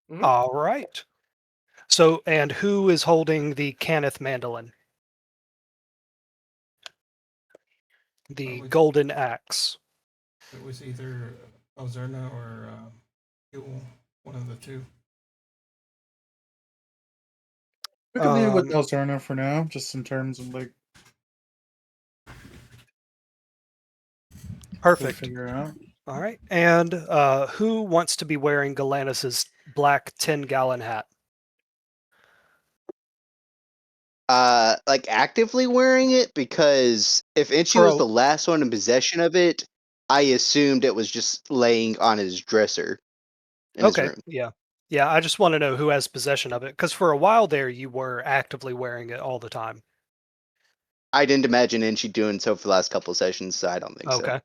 Mhm. All right. So, and who is holding the Caneth mandolin, It the was golden axe? it was either Ozerna or Yule, one of the two. We could leave it with Um, Elzarna for now, just in terms of like we'll Perfect. figure out. All right. And who wants to be wearing Galanus's black 10-gallon hat? Like actively wearing it because if Inchi For was a the last one in possession of it, I assumed it was just laying on his dresser in his Okay, room. yeah. Yeah, I just want to know who has possession of it because for a while there you were actively wearing it all the time. I didn't imagine Inchi doing so for the last couple of sessions, so I don't think so. Okay.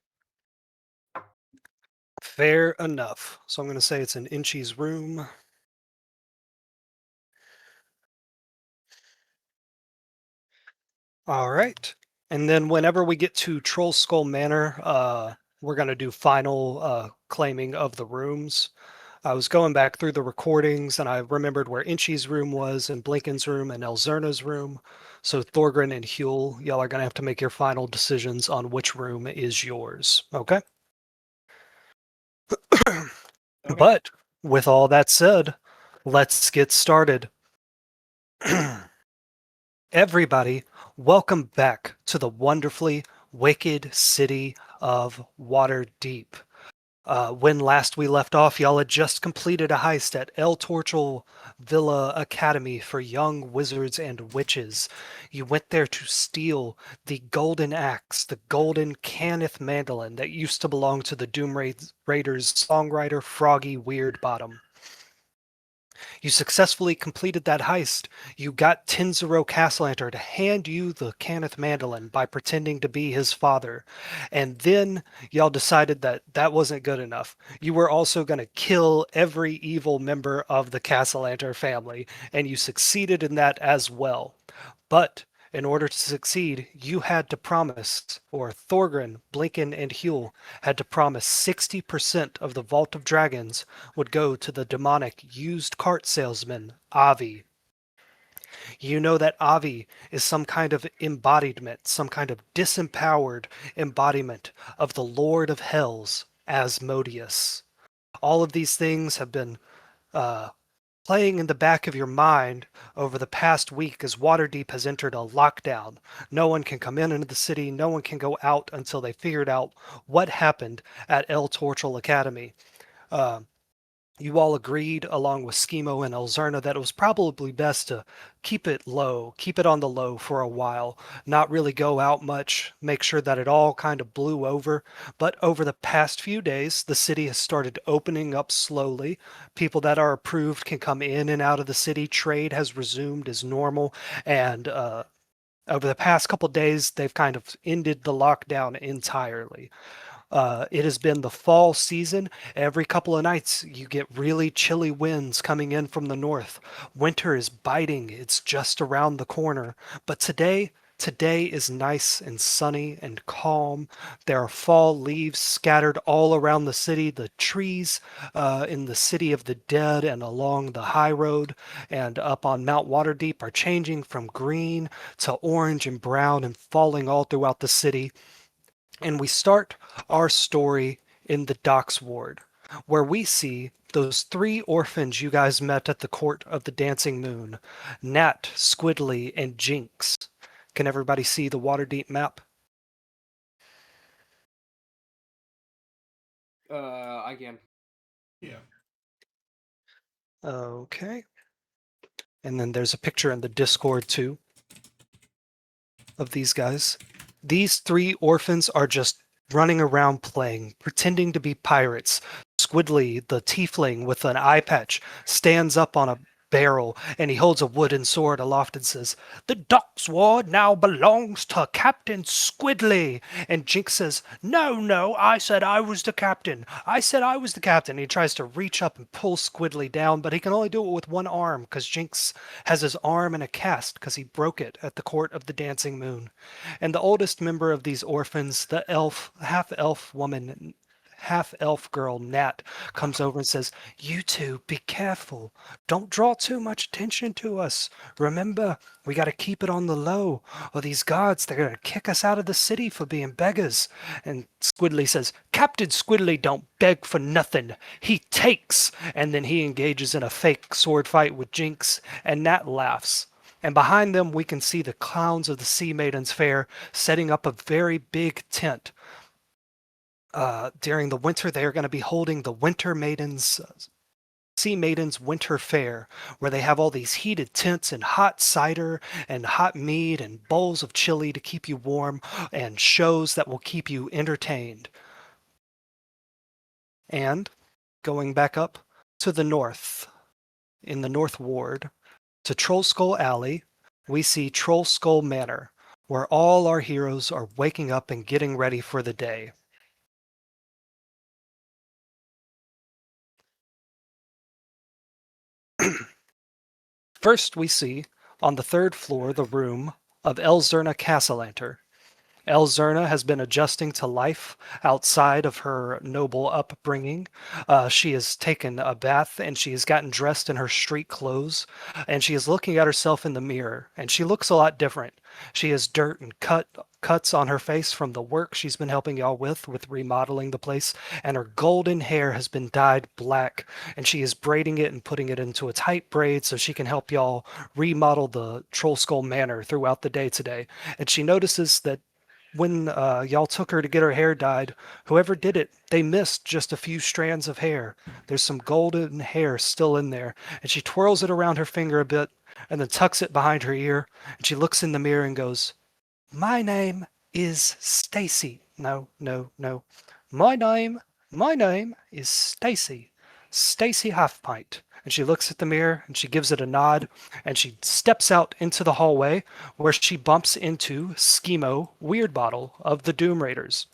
Fair enough. So I'm going to say it's in Inchi's room. All right. And then whenever we get to Troll Skull Manor, we're going to do final claiming of the rooms. I was going back through the recordings and I remembered where Inchi's room was and Blinken's room and Elzerna's room. So Thorgrin and Huel, y'all are going to have to make your final decisions on which room is yours. Okay? Okay. But with all that said, let's get started. Everybody, welcome back to the wonderfully wicked city of Waterdeep. When last we left off, y'all had just completed a heist at El Torchel Villa Academy for young wizards and witches. You went there to steal the golden axe, the golden Canith mandolin that used to belong to the Raiders songwriter Froggy Weirdbottom. You successfully completed that heist. You got Tenzero Castellanter to hand you the Caneth mandolin by pretending to be his father. And then y'all decided that that wasn't good enough. You were also going to kill every evil member of the Castellanter family, and you succeeded in that as well. But in order to succeed, you had to promise, or Thorgrin, Blinken, and Huel had to promise 60% of the Vault of Dragons would go to the demonic used cart salesman, Avi. You know that Avi is some kind of embodiment, some kind of disempowered embodiment of the Lord of Hells, Asmodeus. All of these things have been uh, playing in the back of your mind over the past week as Waterdeep has entered a lockdown. No one can come in into the city, no one can go out until they figured out what happened at El Torchel Academy. Uh, you all agreed, along with Schemo and Elzerna, that it was probably best to keep it low, keep it on the low for a while, not really go out much, make sure that it all kind of blew over. But over the past few days, the city has started opening up slowly. People that are approved can come in and out of the city. Trade has resumed as normal, and over the past couple days, they've kind of ended the lockdown entirely. It has been the fall season. Every couple of nights, you get really chilly winds coming in from the north. Winter is biting. It's just around the corner. But today is nice and sunny and calm. There are fall leaves scattered all around the city. The trees in the city of the dead and along the high road and up on Mount Waterdeep are changing from green to orange and brown and falling all throughout the city. And we start our story in the Docks Ward, where we see those three orphans you guys met at the Court of the Dancing Moon, Nat, Squidly, and Jinx. Can everybody see the Waterdeep map? I can. Yeah. Okay. And then there's a picture in the Discord too of these guys. These three orphans are just running around playing, pretending to be pirates. Squidly, the tiefling with an eye patch, stands up on a barrel and he holds a wooden sword aloft and says, "The dock sword now belongs to Captain Squidly." And Jinx says, "No, no, I said I was the captain. I said I was the captain." He tries to reach up and pull Squidly down, but he can only do it with one arm because Jinx has his arm in a cast because he broke it at the Court of the Dancing Moon. And the oldest member of these orphans, the elf, half elf woman, half-elf girl, Nat, comes over and says, "You two, be careful. Don't draw too much attention to us. Remember, we got to keep it on the low, or these guards, they're going to kick us out of the city for being beggars." And Squidly says, "Captain Squidly don't beg for nothing. He takes." And then he engages in a fake sword fight with Jinx, and Nat laughs. And behind them, we can see the clowns of the Sea Maidens Fair setting up a very big tent. During the winter, they are going to be holding the Sea Maidens Winter Fair, where they have all these heated tents and hot cider and hot mead and bowls of chili to keep you warm and shows that will keep you entertained. And going back up to the north, in the North Ward, to Troll Skull Alley, we see Troll Skull Manor, where all our heroes are waking up and getting ready for the day. First, we see on the third floor the room of Elzerna Castellanter. Elzerna has been adjusting to life outside of her noble upbringing. She has taken a bath and she has gotten dressed in her street clothes, and she is looking at herself in the mirror, and she looks a lot different. She has dirt and cuts on her face from the work she's been helping y'all with remodeling the place, and her golden hair has been dyed black, and she is braiding it and putting it into a tight braid so she can help y'all remodel the Troll Skull Manor throughout the day today. And she notices that when y'all took her to get her hair dyed, whoever did it, they missed just a few strands of hair. There's some golden hair still in there, and she twirls it around her finger a bit and then tucks it behind her ear, and she looks in the mirror and goes, "My name is Stacy. No, no, no. My name is Stacy. Stacy Halfpint." And she looks at the mirror and she gives it a nod, and she steps out into the hallway where she bumps into Schemo Weirdbottle of the Doom Raiders.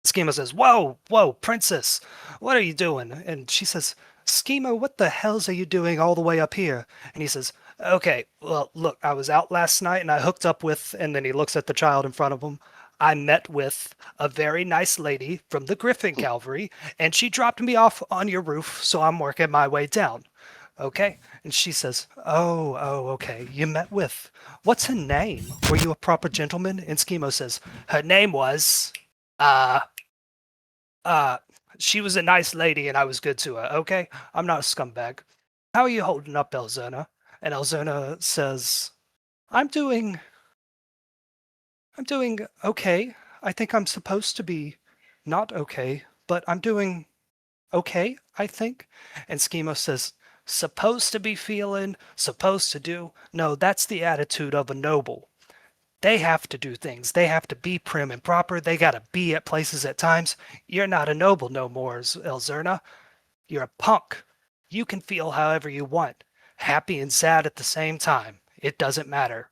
Schemo says, "Whoa, whoa, princess, what are you doing?" And she says, "Schemo, what the hells are you doing all the way up here?" And he says, "Okay, well, look, I was out last night and I hooked up with," and then he looks at the child in front of him. "I met with a very nice lady from the Griffin Cavalry, and she dropped me off on your roof, so I'm working my way down." Okay. And she says, "Oh, okay. You met with. What's her name? Were you a proper gentleman?" And Schemo says, "Her name was, uh, uh, she was a nice lady and I was good to her, okay? I'm not a scumbag. How are you holding up, Elzerna?" And Elzerna says, I'm doing okay. I think I'm supposed to be not okay, but I'm doing okay, I think." And Schemo says, "Supposed to be feeling, supposed to do. No, that's the attitude of a noble. They have to do things. They have to be prim and proper. They gotta be at places at times. You're not a noble no more, Elzerna. You're a punk. You can feel however you want, happy and sad at the same time. It doesn't matter."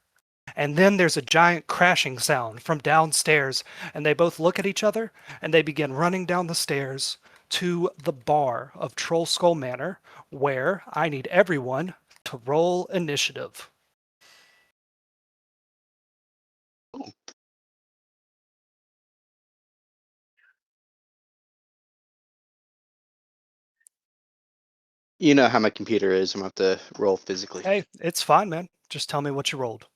And then there's a giant crashing sound from downstairs, and they both look at each other, and they begin running down the stairs to the bar of Troll Skull Manor, where I need everyone to roll initiative. You know how my computer is. I'm going to have to roll physically. Hey, it's fine, man. Just tell me what you rolled.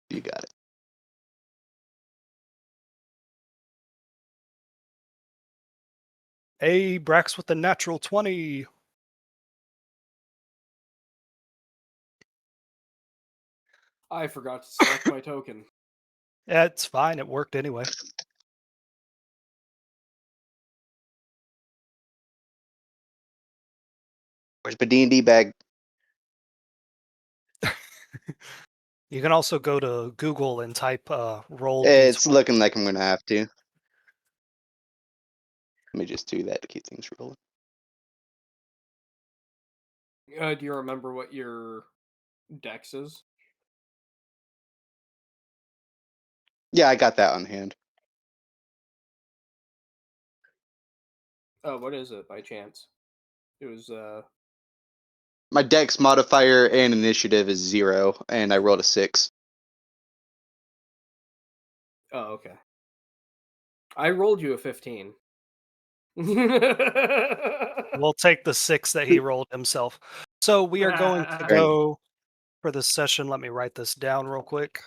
You got it. Hey, Brax with the natural 20. I forgot to select my token. Yeah, it's fine. It worked anyway. Where's my D&D bag? You can also go to Google and type roll It's d20. looking like I'm going to have to. Let me just do that to keep things rolling. Do you remember what your dex is? Yeah, I got that on hand. Oh, what is it by chance? It was My dex modifier and initiative is 0, and I rolled a 6. oh, okay. I rolled you a 15. We'll take the 6 that he rolled himself. So we are going to Right. go for this session. Let me write this down real quick.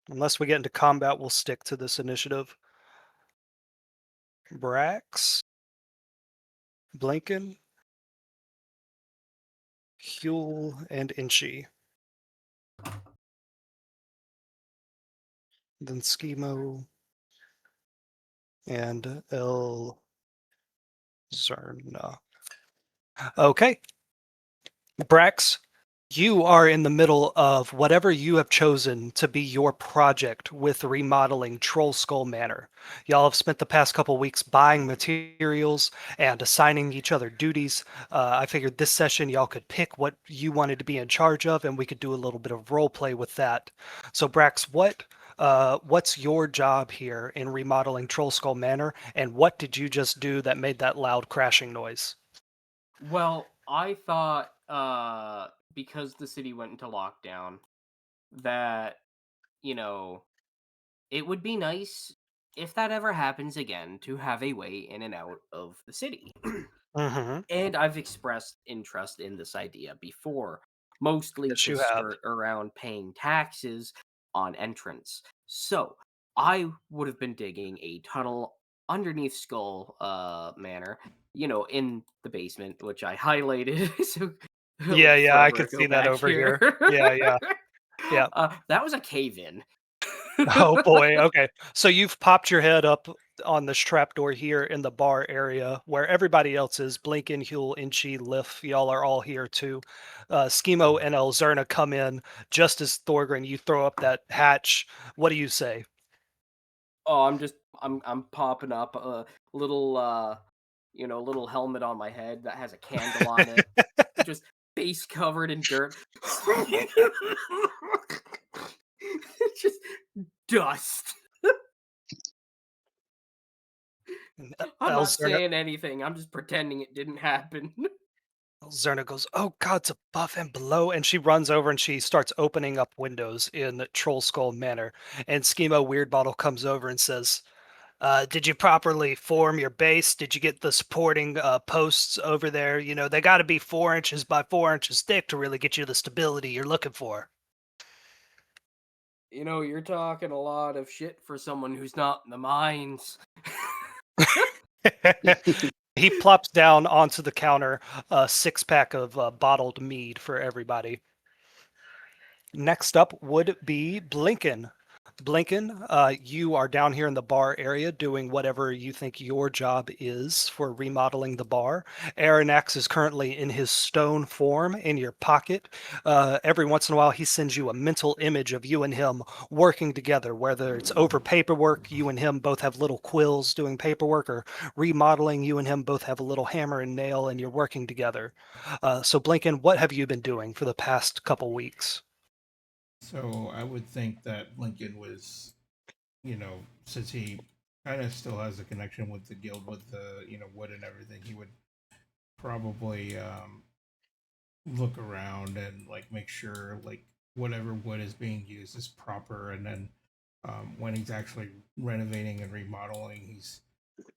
Unless we get into combat, we'll stick to this initiative. Brax, Blinken, Huel, and Inchi. Then Schemo and El Zerna. Okay. Brax, you are in the middle of whatever you have chosen to be your project with remodeling Troll Skull Manor. Y'all have spent the past couple weeks buying materials and assigning each other duties. I figured this session y'all could pick what you wanted to be in charge of, and we could do a little bit of role play with that. So, Brax, what's your job here in remodeling Troll Skull Manor, and what did you just do that made that loud crashing noise? Well, I thought because the city went into lockdown that, you know, it would be nice if that ever happens again to have a way in and out of the city. Mm-hmm. And I've expressed interest in this idea before, mostly Yes, to you have. skirt around paying taxes on entrance. So I would have been digging a tunnel underneath Skull Manor, in the basement, which I highlighted. So Yeah, let's I forever could go see that back over here. here. Yeah. Yeah. That was a cave in. Oh boy. Okay. So you've popped your head up on this trapdoor here in the bar area where everybody else is. Blinken, Huel, Inchi, Liff, y'all are all here too. Schemo and Elzerna come in just as Thorgrin, you throw up that hatch. What do you say? Oh, I'm popping up a little little helmet on my head that has a candle on it, just face covered in dirt. Just dust. I'm not Elzerna, saying anything. I'm just pretending it didn't happen. Elzerna goes, "Oh gods above and below," and she runs over and she starts opening up windows in Troll Skull Manor. And Schemo Weirdbottle comes over and says, did you properly form your base? Did you get the supporting posts over there? You know, they got to be 4 inches by 4 inches thick to really get you the stability you're looking for. You're talking a lot of shit for someone who's not in the mines. He plops down onto the counter a 6-pack of bottled mead for everybody. Next up would be Blinken. Blinken, you are down here in the bar area doing whatever you think your job is for remodeling the bar. Aranax is currently in his stone form in your pocket. Every once in a while, he sends you a mental image of you and him working together, whether it's over paperwork, you and him both have little quills doing paperwork, or remodeling, you and him both have a little hammer and nail and you're working together. So, Blinken, what have you been doing for the past couple weeks? So I would think that Lincoln was, since he kind of still has a connection with the guild, with the wood and everything, he would probably look around and like make sure like whatever wood is being used is proper, and then when he's actually renovating and remodeling,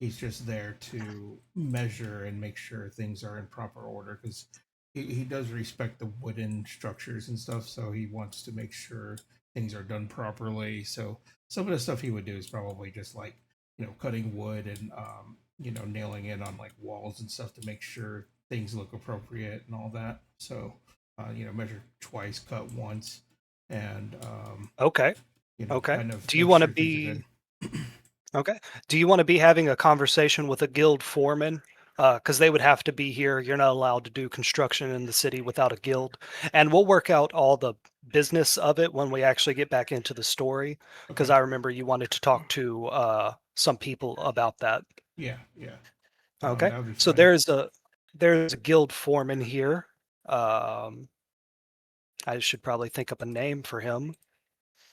he's just there to measure and make sure things are in proper order, because he does respect the wooden structures and stuff, so he wants to make sure things are done properly. So some of the stuff he would do is probably just like cutting wood and nailing it on like walls and stuff to make sure things look appropriate and all that. So measure twice, cut once, and Okay. Okay. kind of Do you make want to sure things are be good. okay? Do you want to be having a conversation with a guild foreman? Because they would have to be here. You're not allowed to do construction in the city without a guild. And we'll work out all the business of it when we actually get back into the story. Because Okay. I remember you wanted to talk to some people about that. Yeah. Okay. That would be So fine. there's a guild foreman here. I should probably think up a name for him.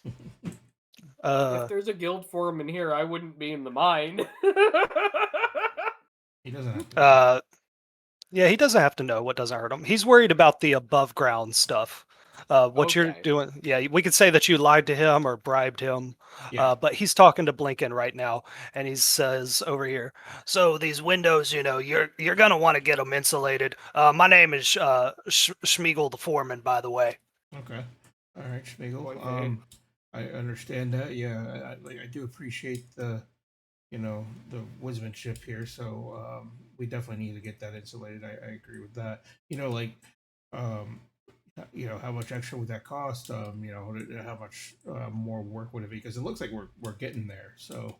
If there's a guild foreman here, I wouldn't be in the mine. He doesn't have to. Uh, yeah, he doesn't have to know what doesn't hurt him. He's worried about the above ground stuff. What you're Okay. doing, yeah, we could say that you lied to him or bribed him, Yeah. but he's talking to Blinken right now, and he says over here, so these windows, you're gonna want to get them insulated. My name is Schmiegel the foreman, by the way. Okay. All right, Schmiegel. Okay. I understand that. Yeah, I do appreciate the the woodsmanship here. So we definitely need to get that insulated. I agree with that. Um, how much extra would that cost? How much more work would it be? Because it looks like we're getting there. So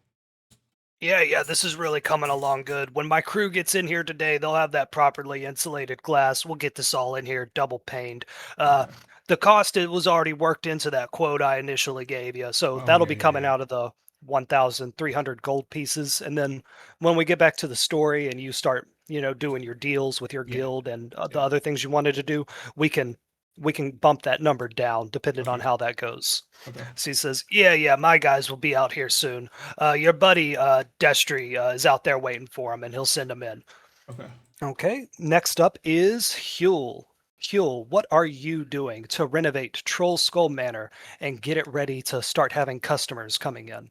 Yeah, this is really coming along good. When my crew gets in here today, they'll have that properly insulated glass. We'll get this all in here double paned. Uh, okay. the cost it was already worked into that quote I initially gave you, so Oh that'll yeah, be yeah, coming yeah. out of the 1,300 gold pieces. And then when we get back to the story and you start, doing your deals with your Yeah, guild and the yeah. other things you wanted to do, we can bump that number down depending on Okay, how that goes. okay, So he says, yeah, my guys will be out here soon. Your buddy Destry is out there waiting for him, and he'll send him in. okay. Okay, next up is Huel. Huel, what are you doing to renovate Troll Skull Manor and get it ready to start having customers coming in?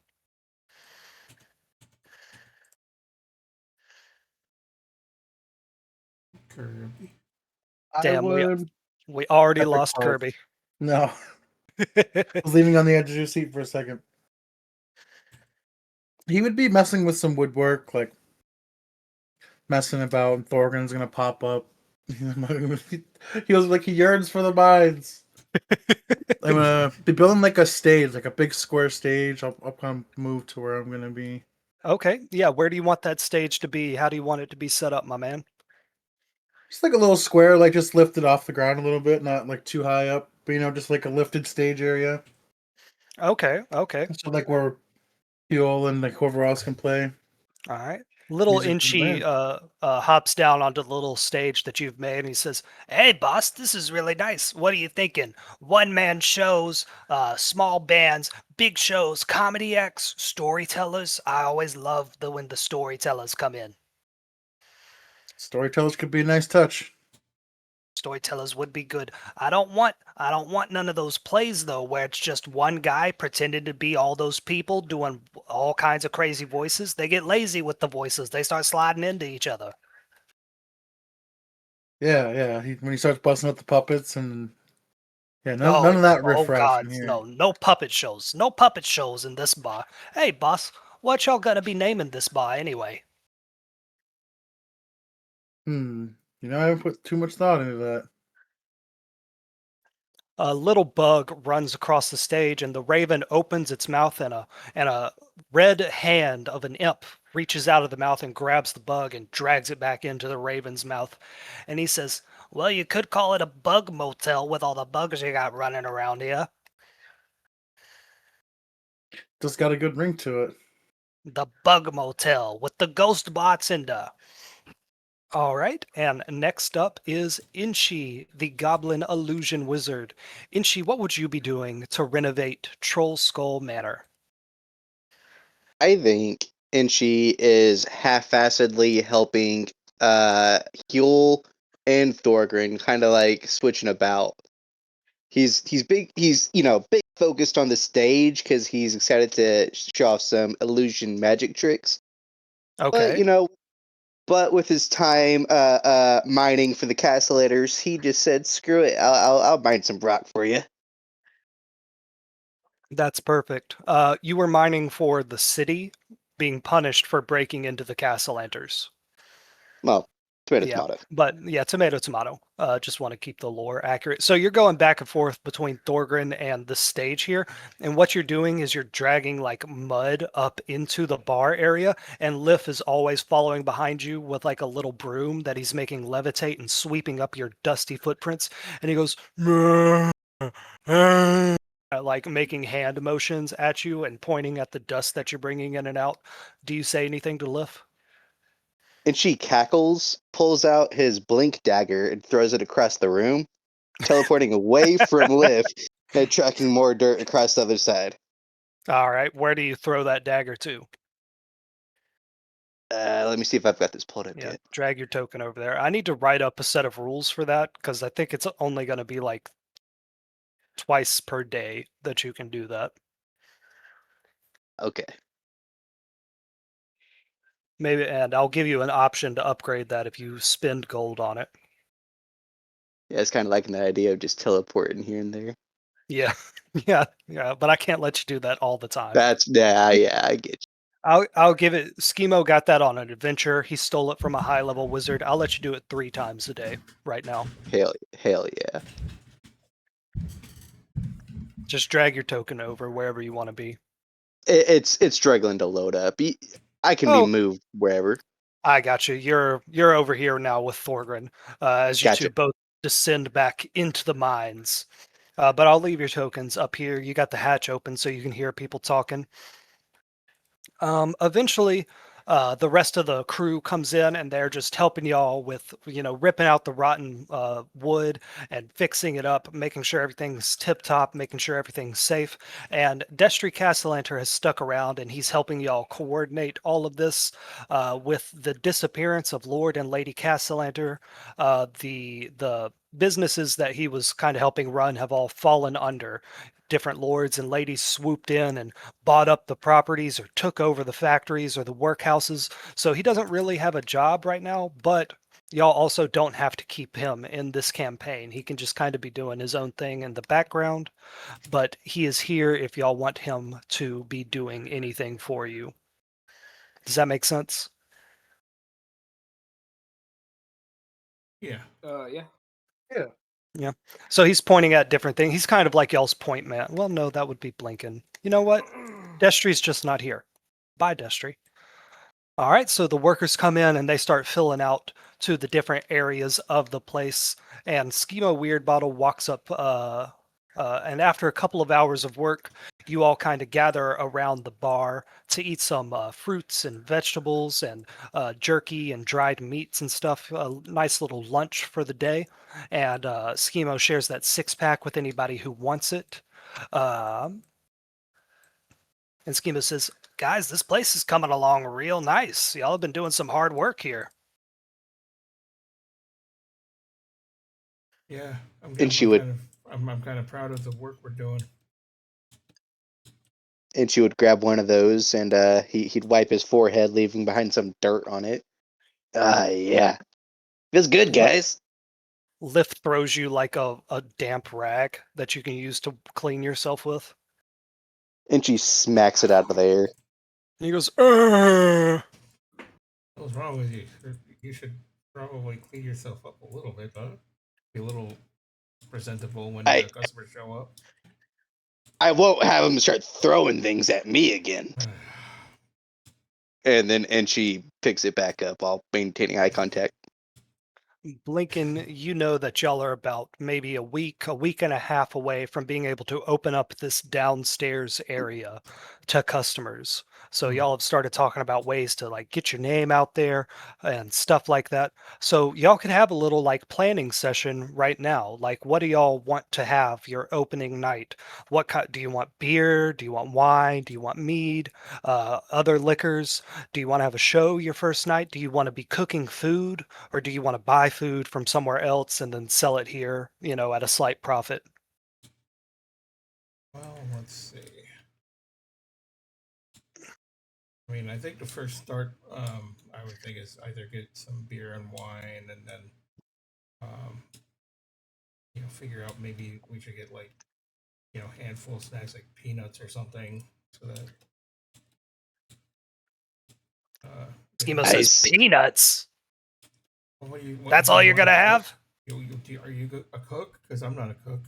Kirby. I Damn, we would we already epic lost pause. Kirby. No, I was leaning on the edge of your seat for a second. He would be messing with some woodwork, like messing about, and Thorgrim's gonna pop up. He was like he yearns for the mines. I'm gonna be building like a stage, like a big square stage. I'll kind of move to where I'm gonna be. Okay, yeah, where do you want that stage to be? How do you want it to be set up, my man? Just like a little square, like just lifted off the ground a little bit, not like too high up, but just like a lifted stage area. Okay. So like where Fuel and like whoever else can play All right. Little music from the Inchi band. hops down onto the little stage that you've made and he says, "Hey, boss, this is really nice. What are you thinking? One man shows, small bands, big shows, comedy acts, storytellers. I always love when the storytellers come in. Storytellers could be a nice touch. Storytellers would be good. I don't want none of those plays though where it's just one guy pretending to be all those people doing all kinds of crazy voices. They get lazy with the voices. They start sliding into each other. Yeah. When he starts busting up the puppets and yeah, Oh, none of that oh riffraff God, in here. no puppet shows. No puppet shows in this bar. Hey, boss, what y'all gonna be naming this bar anyway? Hmm. I haven't put too much thought into that. A little bug runs across the stage, and the raven opens its mouth, and a red hand of an imp reaches out of the mouth and grabs the bug and drags it back into the raven's mouth. And he says, "Well, you could call it a bug motel with all the bugs you got running around here. Just got a good ring to it. The bug motel with the ghost bots in there." All right, and next up is Inchi, the Goblin Illusion Wizard. Inchi, what would you be doing to renovate Troll Skull Manor? I think Inchi is half-assedly helping uh Huel and Thorgrim, kind of like switching about. He's big. He's big focused on the stage because he's excited to show off some illusion magic tricks. But Okay, but with his time mining for the castellators, he just said, "Screw it, I'll mine some rock for you." that's perfect. You were mining for the city, being punished for breaking into the castle enters. Well, tomato, Yeah, tomato. but yeah, tomato. Just want to keep the lore accurate. So you're going back and forth between Thorgrin and the stage here, and what you're doing is you're dragging like mud up into the bar area, and Liff is always following behind you with like a little broom that he's making levitate and sweeping up your dusty footprints, and he goes, "Meh, eh," like making hand motions at you and pointing at the dust that you're bringing in and out. Do you say anything to Liff? And she cackles, pulls out his blink dagger, and throws it across the room, teleporting away from Liv and tracking more dirt across the other side. All right, where do you throw that dagger to? Let me see if I've got this pulled up Yeah, yet. drag your token over there. I need to write up a set of rules for that because I think it's only going to be like twice per day that you can do that. Okay. Maybe, and I'll give you an option to upgrade that if you spend gold on it. Yeah, it's kind of liking the idea of just teleporting here and there. Yeah, yeah, but I can't let you do that all the time. Yeah, I get I'll give it. Schemo got that on an adventure. He stole it from a high level wizard. I'll let you do it 3 times a day right now. you. Hell yeah. Just drag your token over wherever you want to be. It's struggling to load up. I can be Oh, moved wherever. I got you. You're over here now with Thorgrin, as you Gotcha. two both descend back into the mines. But I'll leave your tokens up here. You got the hatch open so you can hear people talking. Eventually, the rest of the crew comes in and they're just helping y'all with, ripping out the rotten wood and fixing it up, making sure everything's tip top, making sure everything's safe. And Destry Castellanter has stuck around and he's helping y'all coordinate all of this. With the disappearance of Lord and Lady Castellanter, the businesses that he was kind of helping run have all fallen under. Different lords and ladies swooped in and bought up the properties or took over the factories or the workhouses. So he doesn't really have a job right now, but y'all also don't have to keep him in this campaign. He can just kind of be doing his own thing in the background, but he is here if y'all want him to be doing anything for you. Does that make sense? Yeah. Yeah. Yeah. So he's pointing at different things. He's kind of like y'all's point man. Well, no, that would be Blinken. You know what? Destry's just not here. Bye, Destry. All right, so the workers come in and they start filling out to the different areas of the place. And Schemo Weirdbottle walks up, and after a couple of hours of work, you all kind of gather around the bar to eat some fruits and vegetables and jerky and dried meats and stuff. A nice little lunch for the day. And Schemo shares that 6-pack with anybody who wants it. And Schema says, guys, this place is coming along real nice. Y'all have been doing some hard work here. Yeah. And she would I'm kind of proud of the work we're doing. grab one of those and he'd wipe his forehead, leaving behind some dirt on it. Yeah. Feels good, guys. Lift throws you like a damp rag that you can use to clean yourself with. And she smacks it out of the air. And he goes, "Urgh." What's wrong with you? You should probably clean yourself up a little bit, huh? Be a little presentable when the customers show up. I won't have him start throwing things at me again. And she picks it back up while maintaining eye contact. Blinken, you know that y'all are about maybe a week and a half away from being able to open up this downstairs area to customers. So y'all have started talking about ways to like get your name out there and stuff like that. So y'all can have a little like planning session right now. Like, what do y'all want to have your opening night? What do you want? Beer? Do you want wine? Do you want mead? Other liquors? Do you want to have a show your first night? Do you want to be cooking food? Or do you want to buy food from somewhere else and then sell it here, at a slight profit? Well, let's see. I mean, I think the first start, I would think, is either get some beer and wine, and then, figure out maybe we should get like, handful of snacks like peanuts or something, so that. Schemo says peanuts. What That's do all you you're want? gonna have? Are you a cook? Because I'm not a cook.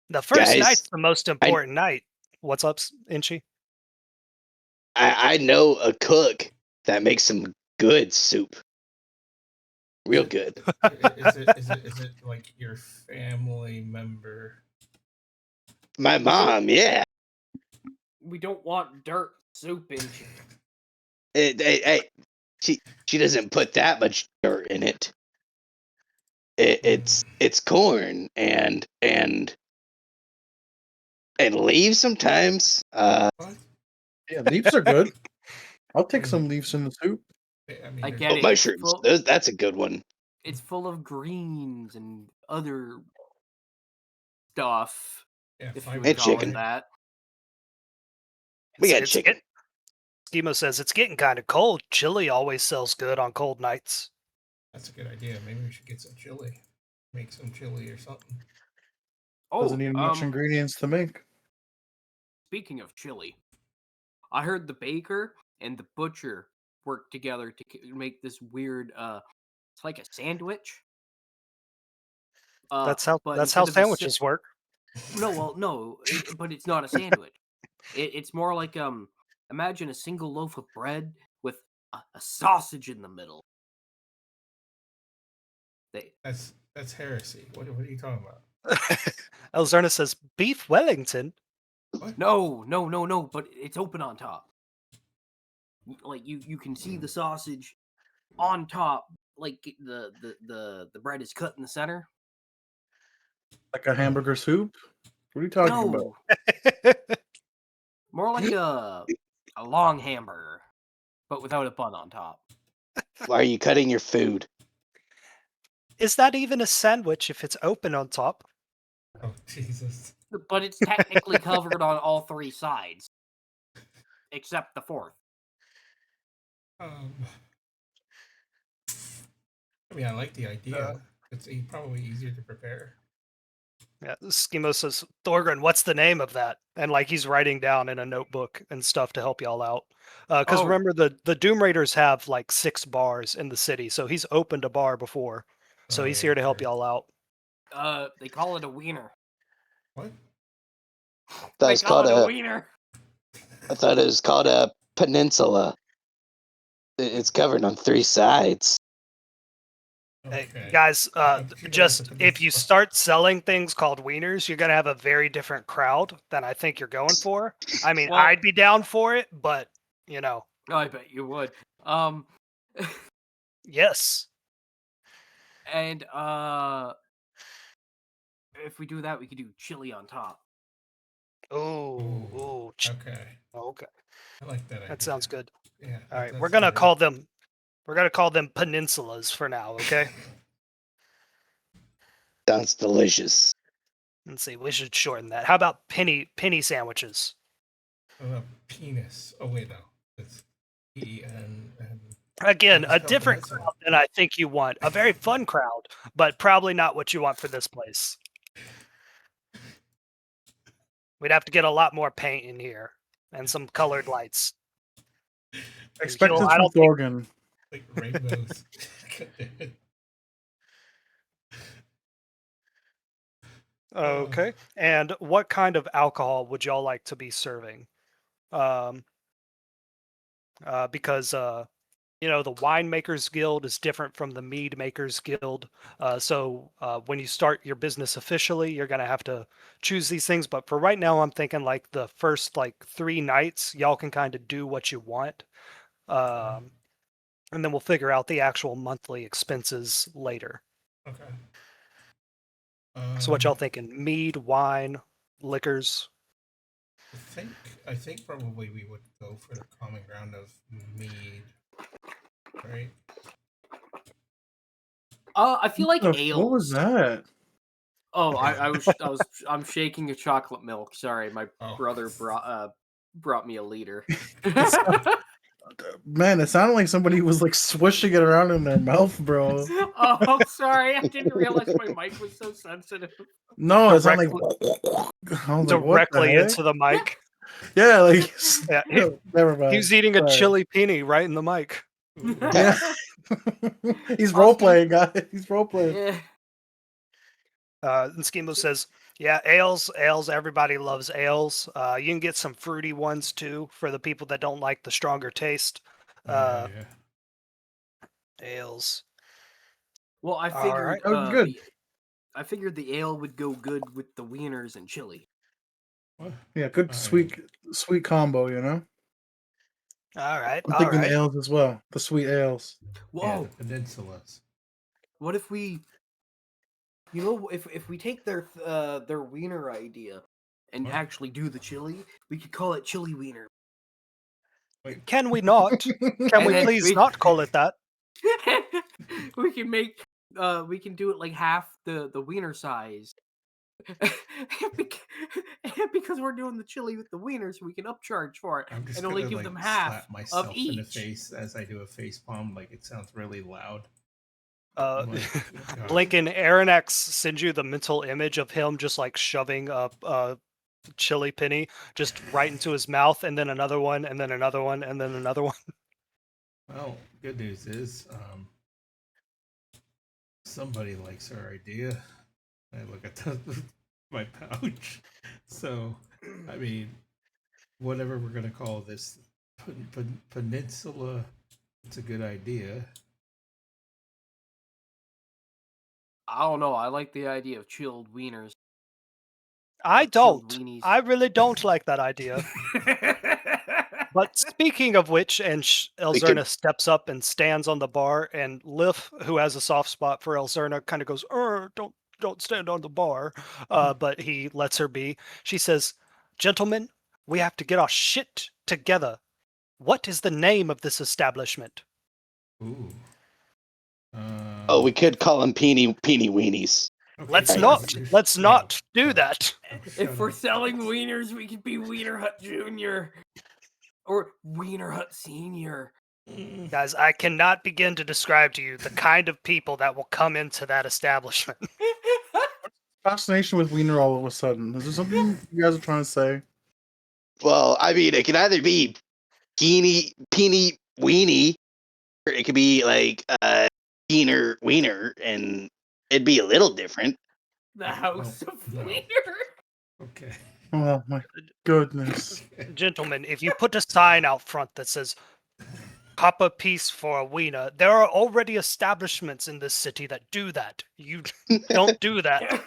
The first Guys, night's the most important night. What's up, Inchi? I know a cook that makes some good soup. Real good. Is it like your family member? My mom, yeah. We don't want dirt soup in. She doesn't put that much dirt in it. It's corn and leaves sometimes. What? Yeah, leaves are good. I'll take some leaves in the soup. I mean, I get it. Mushrooms. That's a good one. It's full of greens and other stuff, Yeah, if you fiber would call chicken. it that. We got It's chicken. Schemo says it's getting kind of cold. Chili always sells good on cold nights. That's a good idea. Maybe we should get some chili. Make some chili or something. Doesn't Oh, need much ingredients to make. speaking of chili, I heard the baker and the butcher work together to make this weird. It's like a sandwich. That's how but that's how instead of sandwiches work. No, well, no, but it's not a sandwich. It's more like imagine a single loaf of bread with a sausage in the middle. That's heresy. What are you talking about? Elzerna says beef Wellington. What? No, but it's open on top. Like you can see the sausage on top, like the bread is cut in the center. Like a hamburger soup? What are you talking about? No, more like a long hamburger, but without a bun on top. Why are you cutting your food? Is that even a sandwich if it's open on top? Oh Jesus! But it's technically covered on all three sides, except the fourth. I mean, I like the idea. It's probably easier to prepare. Yeah, Schemo says, Thorgren, what's the name of that? And like he's writing down in a notebook and stuff to help y'all out. Because remember, the Doom Raiders have like 6 bars in the city, so he's opened a bar before. So he's here to help y'all out. They call it a wiener. What? That was called a wiener. I thought it was called a peninsula. It's covered on 3 sides. Okay. Hey, guys, just if you start selling things called wieners, you're going to have a very different crowd than I think you're going for. I mean, Well- I'd be down for it, but, you know. I bet you would. Yes. And if we do that, we could do chili on top. Ooh. Okay. Okay. I like that idea. That sounds good. Yeah. All right, that's we're gonna good. call them peninsulas for now. Okay. Sounds delicious. Let's see. We should shorten that. How about penny sandwiches? Penis. Oh wait, no. It's E-N. Again, It's a called different peninsula. crowd than I think you want. A very fun crowd, but probably not what you want for this place. We'd have to get a lot more paint in here and some colored lights. Expect Gil, this I from don't think- Thorgan. Like rainbows. Okay. And what kind of alcohol would y'all like to be serving? Because you know, the winemakers guild is different from the mead makers guild. So when you start your business officially, you're gonna have to choose these things. But for right now, I'm thinking like the first like 3 nights, y'all can kind of do what you want, and then we'll figure out the actual monthly expenses later. Okay. So what y'all thinking? Mead, wine, liquors? I think probably we would go for the common ground of mead, right? I feel like What ales. was that? Oh, I'm shaking a chocolate milk. Sorry, my brother brought me a liter. Man, it sounded like somebody was like swishing it around in their mouth, bro. Oh, sorry, I didn't realize my mic was so sensitive. No, it sounded Directly- like I was like, what the Directly heck? into the mic. Yeah, like Yeah, never mind. He's eating a Sorry. chili peony right in the mic. Yeah. He's role playing, guys. He's role playing. Yeah. And Schemo says, yeah, ales, everybody loves ales. You can get some fruity ones too for the people that don't like the stronger taste. Yeah. Ales. Well, I All figured right. Oh, good. I figured the ale would go good with the wieners and chili. What? Yeah, good Alright. sweet combo, you know? All right. I'm All thinking right. ales as well. The sweet ales. Whoa! Yeah, the peninsulas. What if we, if we take their wiener idea and What? actually do the chili, we could call it chili wiener. Can we not? Can And we then please not call it that? we can make we can do it like half the wiener size, and because we're doing the chili with the wieners, we can upcharge for it I'm just and only gonna give like them half slap of myself in the each. face as I do a face palm. Like it sounds really loud. Uh, I'm like, oh, God. Lincoln, Aaronax sends you the mental image of him just like shoving a chili penny just right into his mouth, and then another one, and then another one, and then another one. Well, good news is somebody likes our idea. I look at my pouch. So, I mean, whatever we're gonna call this peninsula, it's a good idea. I don't know. I like the idea of chilled wieners. I Chilled don't. weenies. I really don't like that idea. But speaking of which, and We could- Elzerna steps up and stands on the bar, and Lif, who has a soft spot for Elzerna, kind of goes, don't stand on the bar." But he lets her be. She says, "Gentlemen, we have to get our shit together. What is the name of this establishment?" Ooh. Oh, we could call them peeny weenies. Okay, Let's Right. not. Let's no, not do no. that. Oh, shut If we're up. selling wieners, we could be Wiener Hut Junior or Wiener Hut Senior. Guys, I cannot begin to describe to you the kind of people that will come into that establishment. Fascination with Wiener all of a sudden. Is there something you guys are trying to say? Well, I mean, it can either be peeny weenie, or it could be like wiener, and it'd be a little different. The House Well, of no. Wiener. Okay. Oh my goodness. Okay. Gentlemen, if you put a sign out front that says "Copper piece for a wiener," there are already establishments in this city that do that. You don't do that.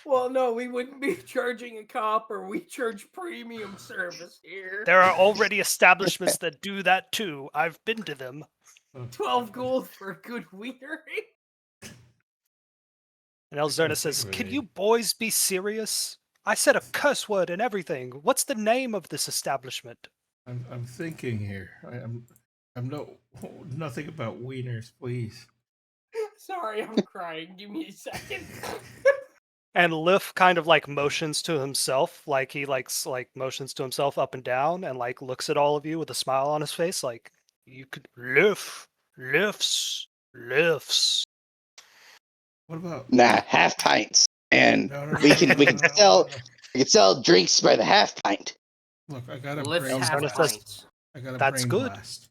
Well, no, we wouldn't be charging a copper. We charge premium service here. There are already establishments that do that too. I've been to them. Oh, 12 God. gold for a good wiener. And I gotta Elzerna says, think of "Can it. you boys be serious? I said a curse word and everything. What's the name of this establishment?" I'm thinking here. I'm nothing about wieners, please. Sorry, I'm crying. Give me a second. And Lif kind of like motions to himself, like he like motions to himself up and down, and like looks at all of you with a smile on his face, like you could lifts. What about Nah, half pints, and no we can sell no. we can sell drinks by the half pint. Look, I got a Lift brain half Elzerna says, pints. I got a "That's brain good." blast.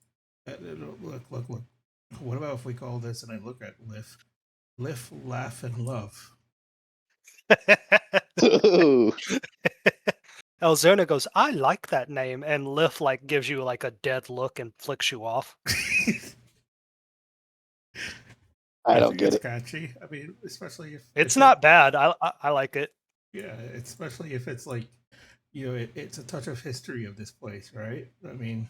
Look. What about if we call this and I look at Lift, laugh, and love. Ooh. Elzerna goes, "I like that name," and Lif like gives you like a dead look and flicks you off. I don't think get it's it. catchy. I mean, especially It's if not bad. I like it. yeah, especially if it's like, it's a touch of history of this place, right? I mean,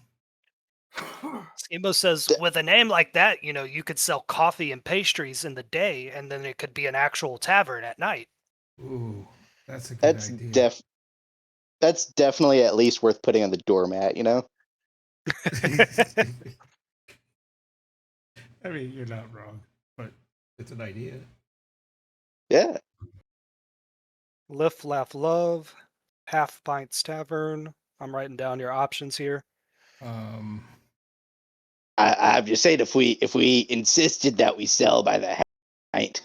Skimbo says, D- with a name like that, you could sell coffee and pastries in the day, and then it could be an actual tavern at night. ooh, that's a good That's idea. that's definitely at least worth putting on the doormat, you know? I mean, you're not wrong, but it's an idea. Yeah. Lift, laugh, love, Half Pints Tavern. I'm writing down your options here. Um, I'm just saying if we insisted that we sell by the half pint,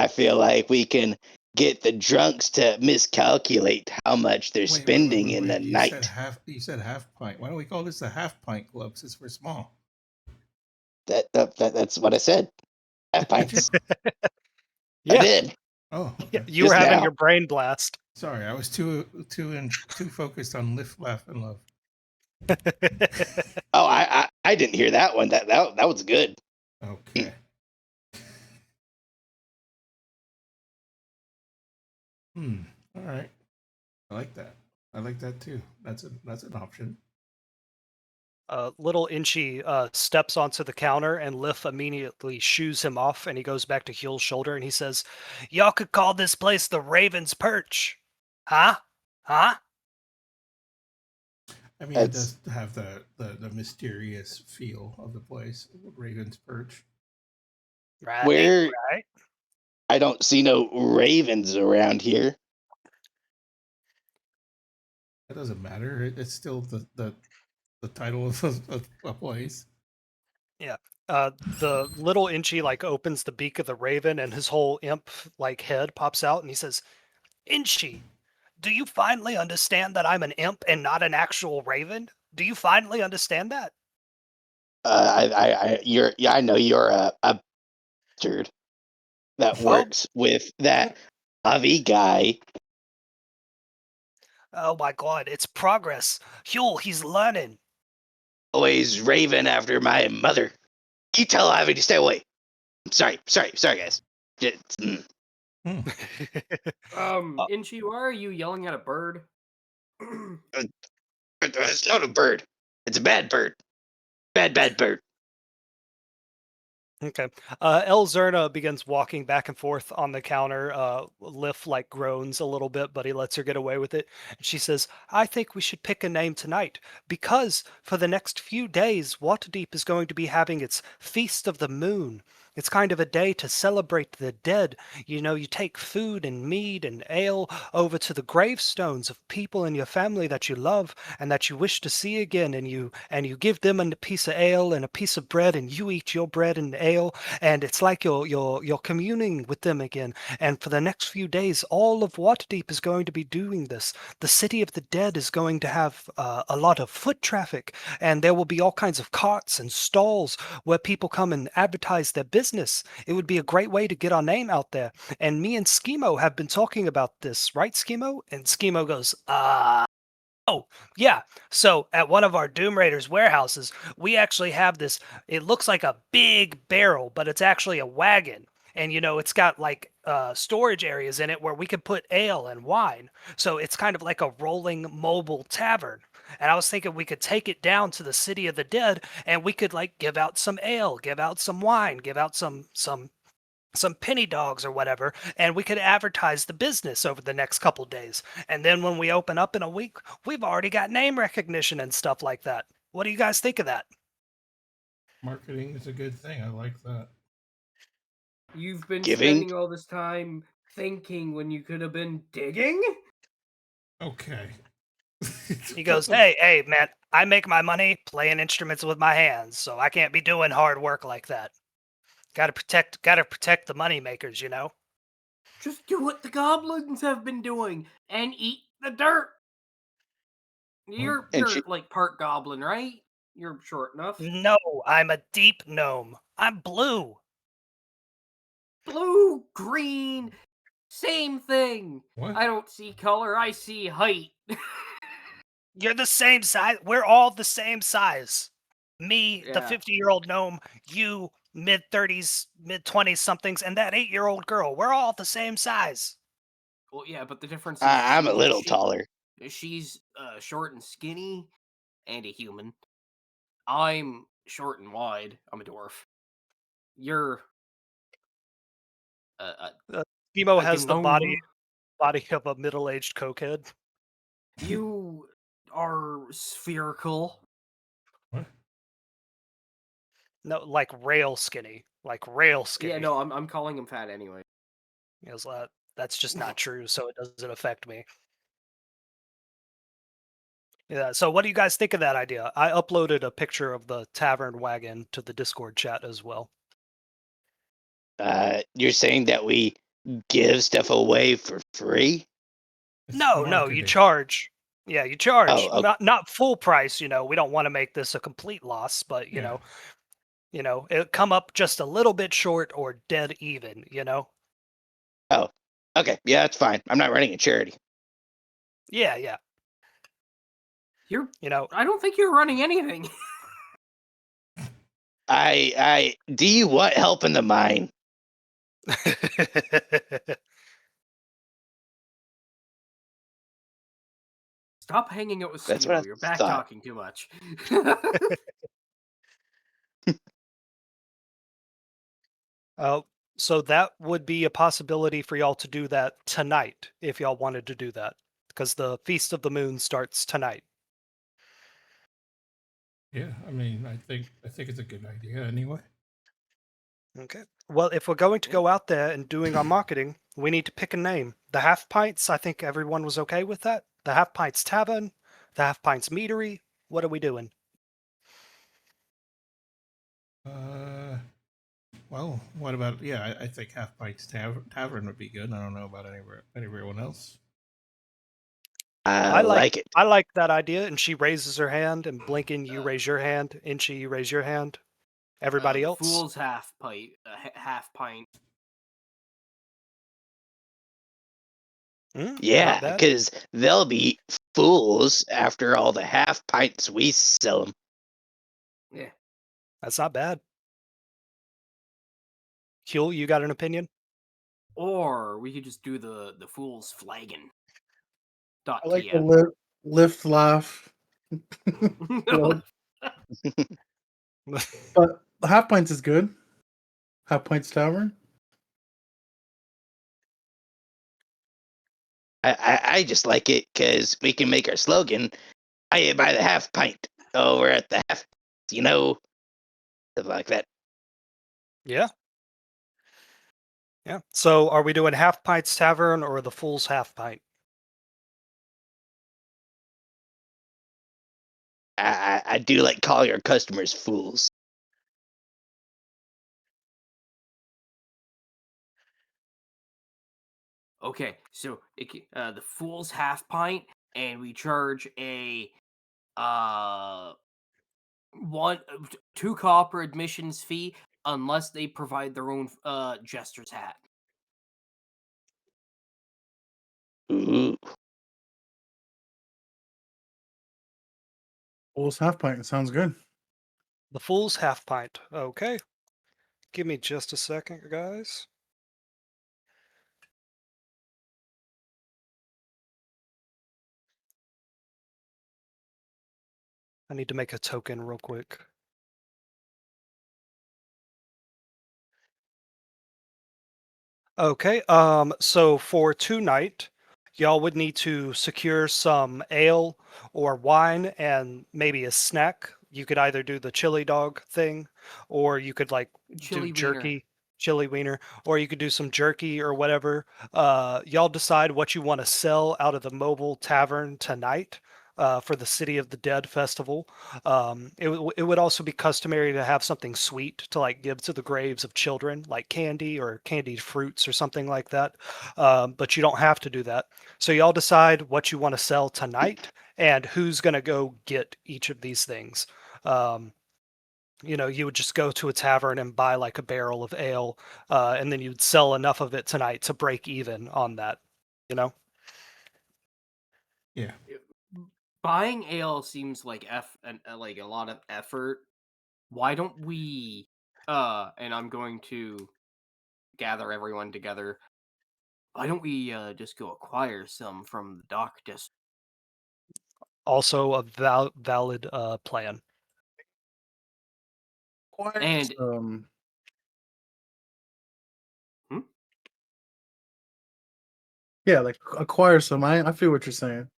I feel like we can get the drunks to miscalculate how much they're spending in a You said night. You said half pint. Why don't we call this the half pint club since we're small? That's what I said. Half Did you? pints. I Yeah, did. Oh, yeah, okay. you were Just having now. your brain blast. Sorry, I was too focused on lift, laugh, and love. Oh, I didn't hear that one. That was good. Okay. All right. I like that. I like that too. That's an option. Little Inchy steps onto the counter, and Liff immediately shoos him off, and he goes back to Huel's shoulder, and he says, "Y'all could call this place the Raven's Perch. Huh? Huh?" I mean, it That's does have the mysterious feel of the place, Raven's Perch. Right, where right. I don't see no ravens around here. That doesn't matter. It's still the title of a place. The little Inchi like opens the beak of the raven, and his whole imp like head pops out, and he says, "Inchi, do you finally understand that I'm an imp and not an actual raven? Do you finally understand that?" I know you're a bastard that Oh, works with that Avi guy. oh my God, it's progress. Huel, he's learning. Always raving after my mother. You tell Avi to stay away. I'm sorry, guys. Mm. Hmm. Inchi, why are you yelling at a bird? It's not a bird. It's a bad bird. Bad bird. Okay. El Zerna begins walking back and forth on the counter. Lif like groans a little bit, but he lets her get away with it. And she says, "I think we should pick a name tonight because for the next few days, Waterdeep is going to be having its Feast of the Moon. It's kind of a day to celebrate the dead. You know, you take food and mead and ale over to the gravestones of people in your family that you love and that you wish to see again, and you give them a piece of ale and a piece of bread, and you eat your bread and ale, and it's like you're communing with them again. And for the next few days, all of Waterdeep is going to be doing this. The city of the dead is going to have a lot of foot traffic, and there will be all kinds of carts and stalls where people come and advertise their business. It would be a great way to get our name out there. And me and Schemo have been talking about this, right, Schemo?" And Schemo goes, "Oh, yeah. So at one of our Doom Raiders warehouses, we actually have this. It looks like a big barrel, but it's actually a wagon. And it's got like storage areas in it where we could put ale and wine. So it's kind of like a rolling mobile tavern. And I was thinking we could take it down to the city of the dead, and we could like give out some ale, give out some wine, give out some penny dogs or whatever, and we could advertise the business over the next couple days. And then when we open up in a week, we've already got name recognition and stuff like that. What do you guys think of that?" Marketing is a good thing. I like that. You've been Giving? spending all this time thinking when you could have been digging? Okay. He goes, "Hey, man, I make my money playing instruments with my hands, so I can't be doing hard work like that. Gotta protect the money makers, you know?" Just do what the goblins have been doing and eat the dirt. You're And she, you're like part goblin, right? You're short enough. No, I'm a deep gnome. I'm blue. Blue, green, same thing. What? I don't see color, I see height. You're the same size. We're all the same size. Me, the Yeah. 50-year-old gnome, you, mid 30s, mid 20s somethings, and that 8-year-old girl. We're all the same size. Well, yeah, but the difference is I'm a little taller. she's short and skinny and a human. I'm short and wide. I'm a dwarf. You're a, Uh, Emo a has the body gnome. body of a middle-aged cokehead. You are spherical. What? No, like rail skinny. Like rail Yeah, skinny. no, I'm calling him fat anyway. He goes, that's just not true, so it doesn't affect me. Yeah, so what do you guys think of that idea? I uploaded a picture of the tavern wagon to the Discord chat as well. You're saying that we give stuff away for free? It's No, you marketing. charge. Yeah, you charge. Oh, Not full price, we don't want to make this a complete loss, but Yeah. it come up just a little bit short or dead even. oh, okay. Yeah, that's fine. I'm not running a charity. Yeah. You're. You know, I don't think you're running anything. Do you want help in the mine? Stop hanging out with That's what Schemo. I You're back thought. talking too much. uh, so that would be a possibility for y'all to do that tonight if y'all wanted to do that, because the Feast of the Moon starts tonight. Yeah. I mean, I think it's a good idea anyway. Okay. Well, if we're going to Yeah. go out there and doing our marketing, we need to pick a name. The Half Pints, I think everyone was okay with that. The Half Pints Tavern. The half pints meadery? What are we doing? Well, what about I think Half Pike's Tavern would be good. I don't know about anyone else. I like it. I like that idea. And she raises her hand, and Blinken, you raise your hand. Inchi, you raise your hand. Everybody the else? Fool's half pint. Half pint. Yeah, Not bad. because they'll be fools after all the half pints we sell them. Yeah. That's not bad. Huel, you got an opinion? Or we could just do the Fool's flagon. I like .tf. the lift laugh. Well, but half pints is good. Half pints tavern. I just like it because we can make our slogan, I buy the half pint. Oh, we're at the half, stuff like that. Yeah. Yeah. So are we doing half pints tavern or the fool's half pint? I do like calling our customers fools. Okay, so the Fool's half pint, and we charge a uh one 2 copper admissions fee unless they provide their own jester's hat. Ooh. Bulls half pint. Sounds good. The fool's half pint. Okay. Give me just a second, guys. I need to make a token real quick. Okay, so for tonight, y'all would need to secure some ale or wine and maybe a snack. You could either do the chili dog thing, or you could like do Chili wiener. jerky, chili wiener, or you could do some jerky or whatever. Y'all decide what you want to sell out of the mobile tavern tonight. For the City of the Dead festival, it would also be customary to have something sweet to like give to the graves of children, like candy or candied fruits or something like that. But you don't have to do that. So y'all decide what you want to sell tonight and who's going to go get each of these things. Um, you would just go to a tavern and buy like a barrel of ale, and then you'd sell enough of it tonight to break even on that. You know. Yeah. Buying ale seems like like a lot of effort. Why don't we and I'm going to gather everyone together. Why don't we just go acquire some from the dock district? Also a valid plan. Acquire And hmm? yeah, like acquire some. I feel what you're saying.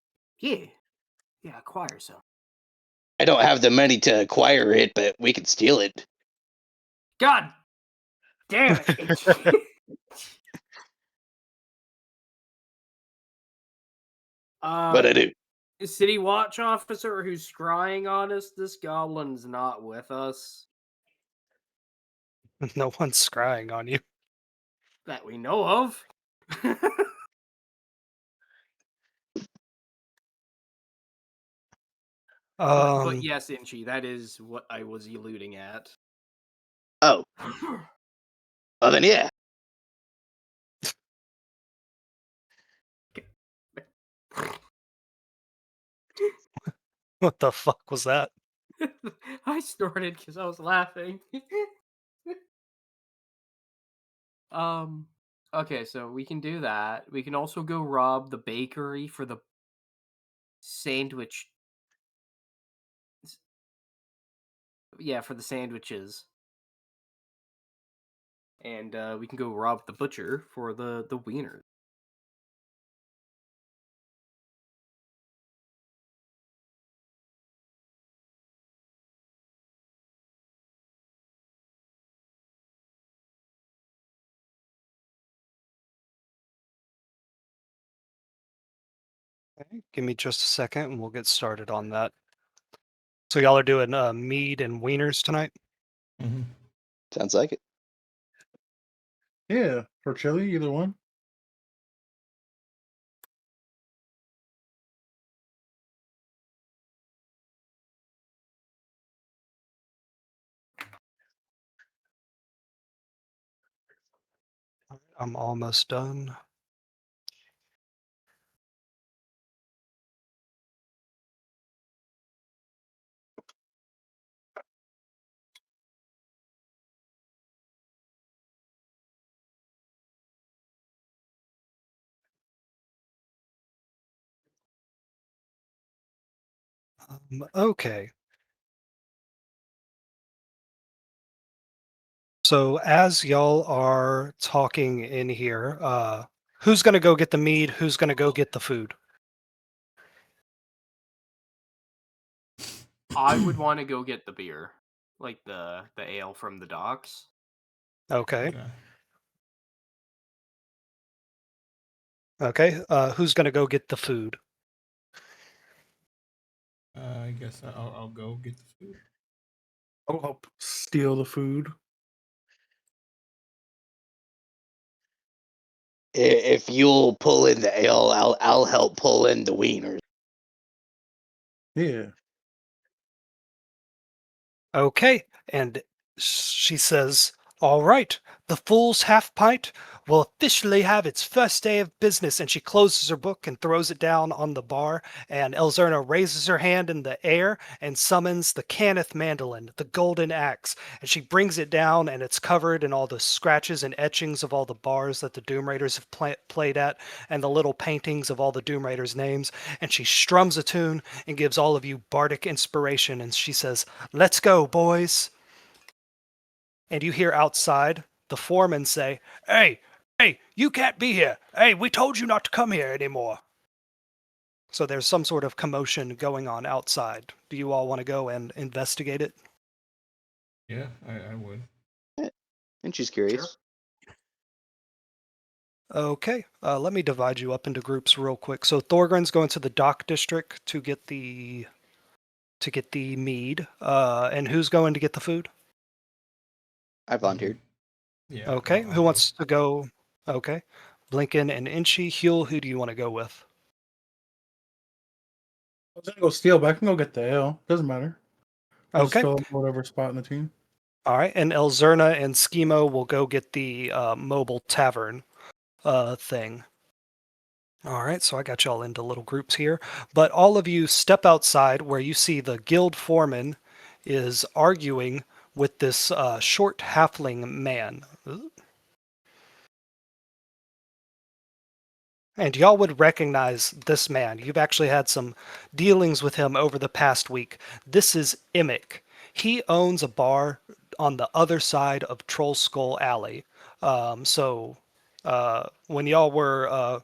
yeah, acquire some. I don't have the money to acquire it, but we can steal it. God damn it! But I do. City watch officer who's scrying on us. This goblin's not with us No one's scrying on you. that we know of. But yes, Inchi, that is what I was alluding at. Oh, well then, yeah. What the fuck was that? I snorted because I was laughing. Okay, so we can do that. We can also go rob the bakery for the sandwich. Yeah, for the sandwiches. And we can go rob the butcher for the wiener. Okay, give me just a second and we'll get started on that. So y'all are doing mead and wieners tonight? Mm-hmm. Sounds like it. Yeah, for chili, either one. I'm almost done. Okay. So as y'all are talking in here, who's gonna go get the mead? Who's gonna go get the food? I would want to go get the beer, like the ale from the docks. Okay. Okay. Okay. Who's gonna go get the food? I guess I'll go get the food. I'll help steal the food. If you'll pull in the ale, I'll help pull in the wieners. Yeah. Okay. And she says, "All right, the Fool's Half Pint will officially have its first day of business." And she closes her book and throws it down on the bar. And Elzerna raises her hand in the air and summons the Cannith mandolin, the golden axe. And she brings it down, and it's covered in all the scratches and etchings of all the bars that the Doom Raiders have played at, and the little paintings of all the Doom Raiders' names. And she strums a tune and gives all of you bardic inspiration. And she says, "Let's go, boys." And you hear outside the foreman say, hey, you can't be here. Hey, we told you not to come here anymore." So there's some sort of commotion going on outside. Do you all want to go and investigate it? Yeah, I would. And she's Sure. curious. Okay, let me divide you up into groups real quick. So Thorgrim's going to the dock district to get the mead. And who's going to get the food? I volunteered. Yeah, Okay, I'll who go. wants to go? Okay, Blinken and Inchy. Huel, who do you want to go with? I was gonna go steal, but I can go get the ale. Doesn't matter. I'll just Okay. fill up whatever spot in the team. All right, and Elzerna and Schemo will go get the mobile tavern thing. All right, so I got y'all into little groups here. But all of you step outside where you see the guild foreman is arguing with this short halfling man. And y'all would recognize this man. You've actually had some dealings with him over the past week. This is Imic. He owns a bar on the other side of Troll Skull Alley. When y'all were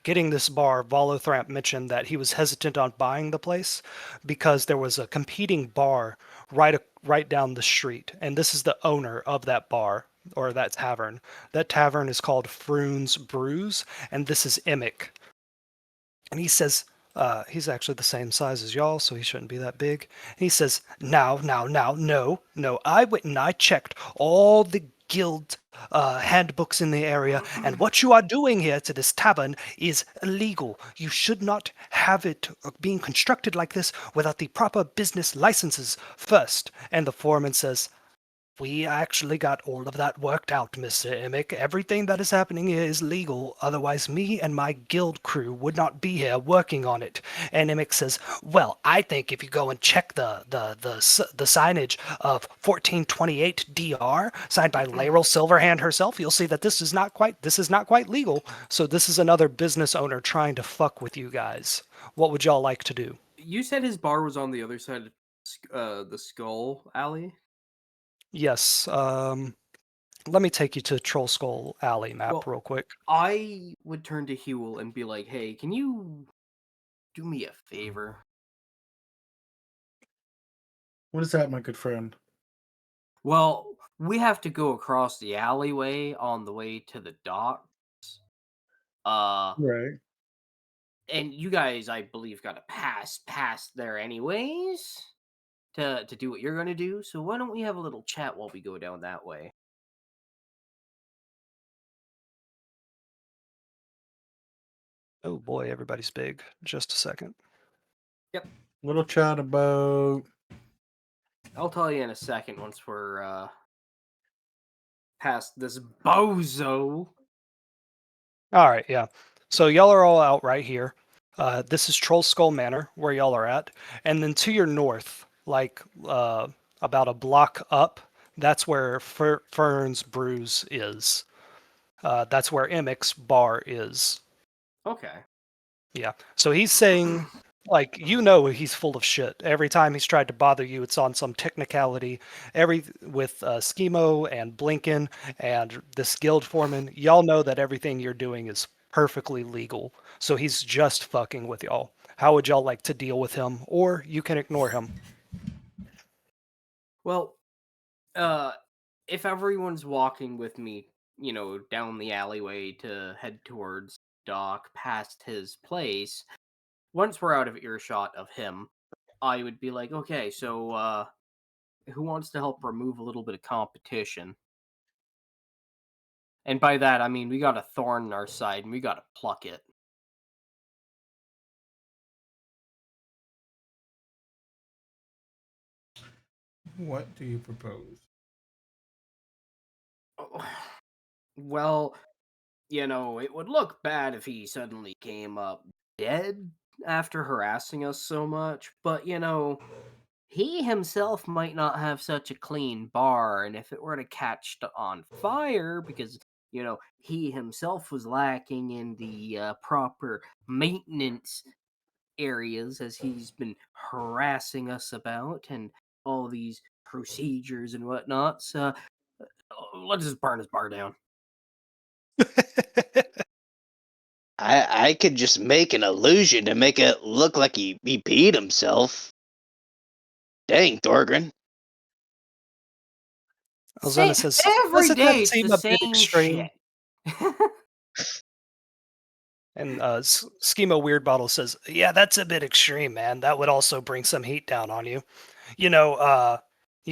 getting this bar, Volothamp mentioned that he was hesitant on buying the place because there was a competing bar right down the street, and this is the owner of that bar or that tavern. That tavern is called Froon's Brews, and this is Emic. And he says, he's actually the same size as y'all, so he shouldn't be that big. And he says, now, no, I went and I checked all the guild handbooks in the area, and what you are doing here to this tavern is illegal. You should not have it being constructed like this without the proper business licenses first. And the foreman says, "We actually got all of that worked out, Mr. Emick. Everything that is happening here is legal, otherwise me and my guild crew would not be here working on it." And Emick says, "Well, I think if you go and check the signage of 1428 DR, signed by Laurel Silverhand herself, you'll see that this is not quite legal. So this is another business owner trying to fuck with you guys. What would y'all like to do?" You said his bar was on the other side of the Skull Alley. Yes, let me take you to Troll Skull Alley map Well, real quick. I would turn to Huel and be like, "Hey, can you do me a favor?" What is that, my good friend? Well, we have to go across the alleyway on the way to the docks. Uh, Right. and you guys, I believe, got to pass past there anyways to do what you're gonna do. So why don't we have a little chat while we go down that way? Oh boy, everybody's big. Just a second. Little chat about. I'll tell you in a second once we're past this bozo. All right, yeah. So y'all are all out right here. This is Troll Skull Manor, where y'all are at, and then to your north, like about a block up, that's where Fern's Brews is. That's where Emmek's bar is. Okay. Yeah. So he's saying, like, he's full of shit. Every time he's tried to bother you, it's on some technicality. With Schemo and Blinken and this guild foreman, y'all know that everything you're doing is perfectly legal. So he's just fucking with y'all. How would y'all like to deal with him? Or you can ignore him. Well, if everyone's walking with me, down the alleyway to head towards Doc past his place, once we're out of earshot of him, I would be like, okay, so who wants to help remove a little bit of competition? And by that, I mean we got a thorn in our side and we got to pluck it. What do you propose? Well, it would look bad if he suddenly came up dead after harassing us so much, but he himself might not have such a clean bar, and if it were to catch on fire because he himself was lacking in the proper maintenance areas as he's been harassing us about and all these procedures and whatnot, so let's just burn his bar down. I could just make an illusion to make it look like he peed himself. Dang, Thorgren. Elzena says, Every doesn't that day it's the seem a bit same extreme? shit. And Schemo Weird Bottle says, yeah, that's a bit extreme, man. That would also bring some heat down on you. You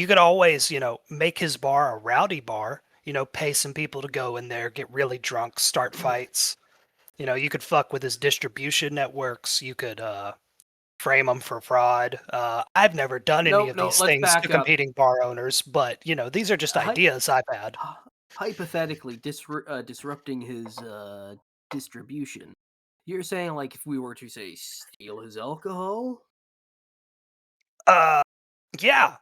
could always, make his bar a rowdy bar. Pay some people to go in there, get really drunk, start fights. You could fuck with his distribution networks. You could frame him for fraud. I've never done any Nope, of no, these let's things to back up. competing bar owners, but, these are just ideas I've had. Hypothetically, disrupting his distribution. You're saying, like, if we were to, say, steal his alcohol? Yeah.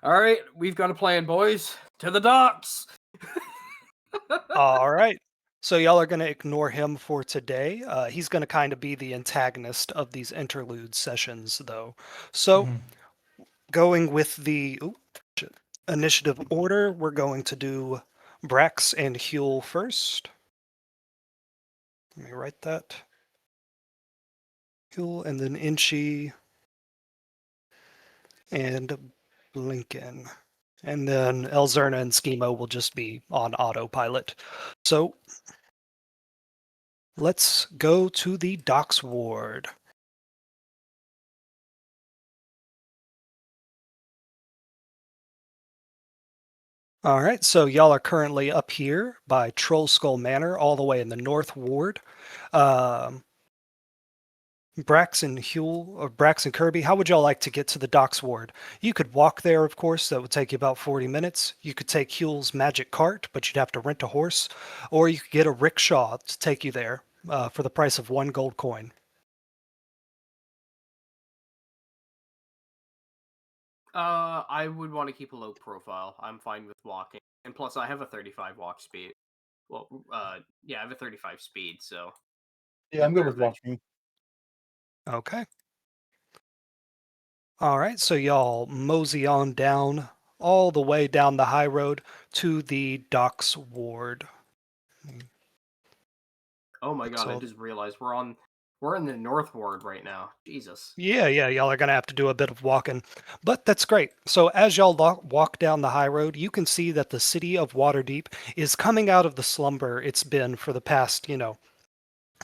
All right, we've got a plan, boys. To the docks! All right. So y'all are going to ignore him for today. He's going to kind of be the antagonist of these interlude sessions, though. So, going with the initiative order, we're going to do Brax and Huel first. Let me write that. Huel, and then Inchi and Blinken. And then Elzerna and Schemo will just be on autopilot. So, let's go to the docks ward. All right, so y'all are currently up here by Troll Skull Manor, all the way in the North Ward. Brax and Kirby, how would y'all like to get to the docks ward? You could walk there, of course, that would take you about 40 minutes. You could take Huel's magic cart, but you'd have to rent a horse. Or you could get a rickshaw to take you there for the price of 1 gold coin. I would want to keep a low profile. I'm fine with walking. And plus, I have a 35 walk speed. Well, yeah, I have a 35 speed, so... Yeah, I'm good with walking. Okay. All right, so y'all mosey on down, all the way down the high road to the docks ward. Oh my god, I So- just realized we're in the North Ward right now. Jesus. Yeah, y'all are going to have to do a bit of walking, but that's great. So as y'all walk down the high road, you can see that the city of Waterdeep is coming out of the slumber it's been for the past,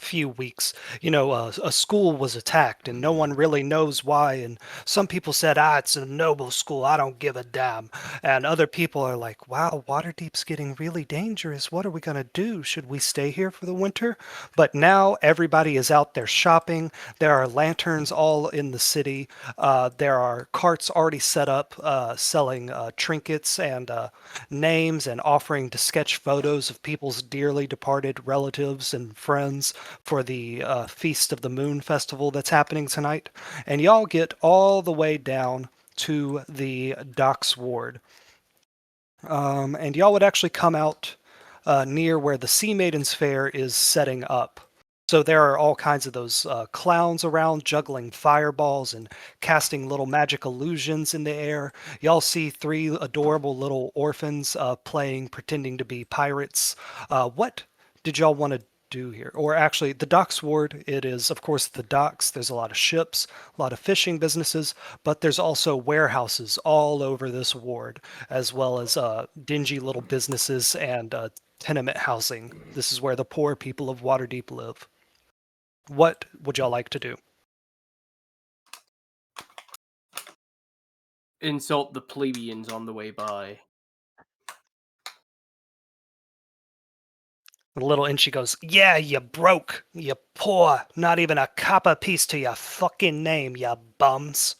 few weeks, a school was attacked and no one really knows why. And some people said, it's a noble school. I don't give a damn. And other people are like, wow, Waterdeep's getting really dangerous. What are we going to do? Should we stay here for the winter? But now everybody is out there shopping. There are lanterns all in the city. There are carts already set up selling trinkets and names and offering to sketch photos of people's dearly departed relatives and friends for the Feast of the Moon festival that's happening tonight. And y'all get all the way down to the docks ward. And y'all would actually come out near where the Sea Maidens Fair is setting up. So there are all kinds of those clowns around juggling fireballs and casting little magic illusions in the air. Y'all see 3 adorable little orphans pretending to be pirates. What did y'all want to do here? Or actually, the docks ward, it is, of course, the docks. There's a lot of ships, a lot of fishing businesses, but there's also warehouses all over this ward, as well as dingy little businesses and tenement housing. This is where the poor people of Waterdeep live. What would y'all like to do? Insult the plebeians on the way by. The little Inchi goes, yeah, you broke, you poor, not even a copper piece to your fucking name, you bums.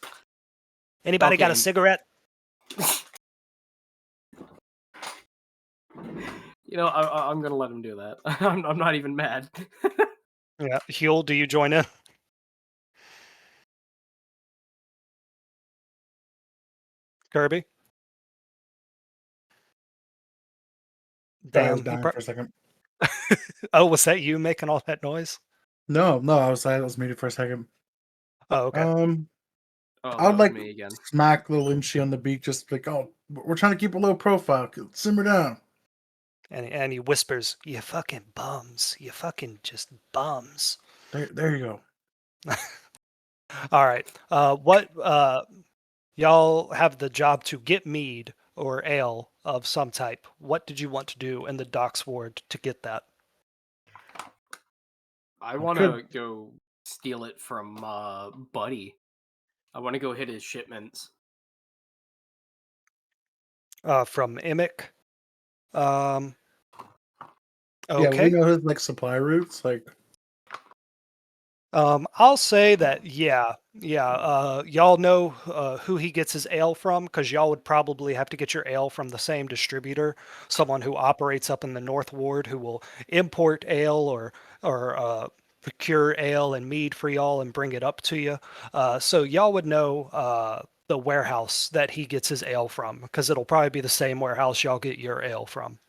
Anybody got a Okay. cigarette? I'm gonna let him do that. I'm not even mad. Yeah, Huel, do you join in? Kirby? Sorry, I was Damn. dying for a second. Oh, was that you making all that noise? No, I was muted for a second. Oh, okay. Oh, I that would was like me again. smack little Inchi on the beak, just like, oh, we're trying to keep a low profile. Simmer down. And he whispers, you fucking bums. You fucking just bums. There you go. All right. Y'all have the job to get mead or ale of some type. What did you want to do in the docks ward to get that? I want to go steal it from Buddy. I want to go hit his shipments. From Emic. Okay. Yeah, we know his like supply routes. Like, I'll say that, yeah. Y'all know who he gets his ale from, because y'all would probably have to get your ale from the same distributor, someone who operates up in the North Ward who will import ale or procure ale and mead for y'all and bring it up to you. So y'all would know the warehouse that he gets his ale from, because it'll probably be the same warehouse y'all get your ale from.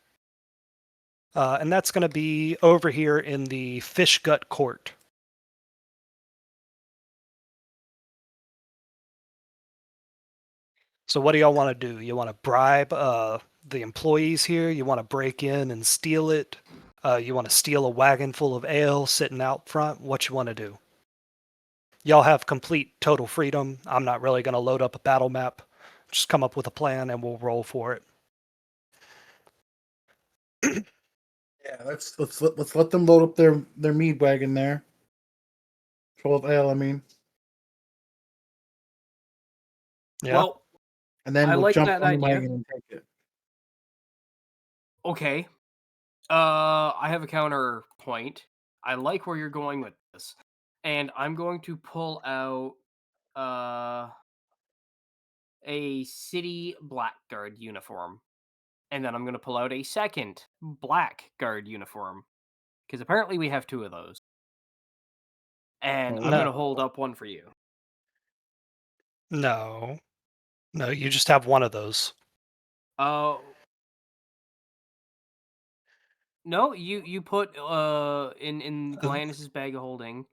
And that's going to be over here in the Fish Gut Court. So what do y'all want to do? You want to bribe the employees here? You want to break in and steal it? You want to steal a wagon full of ale sitting out front? What you want to do? Y'all have complete total freedom. I'm not really going to load up a battle map. Just come up with a plan and we'll roll for it. yeah, let's let them load up their mead wagon there. Full of ale, I mean. Yeah. Well, And then I we'll like jump that on the idea. wagon and take it. Okay. I have a counterpoint. I like where you're going with this. And I'm going to pull out a city blackguard uniform. And then I'm going to pull out a second blackguard uniform. Because apparently we have 2 of those. And I'm going to hold up one for you. No, you just have one of those. Oh. No, you put in Glannis's bag of holding.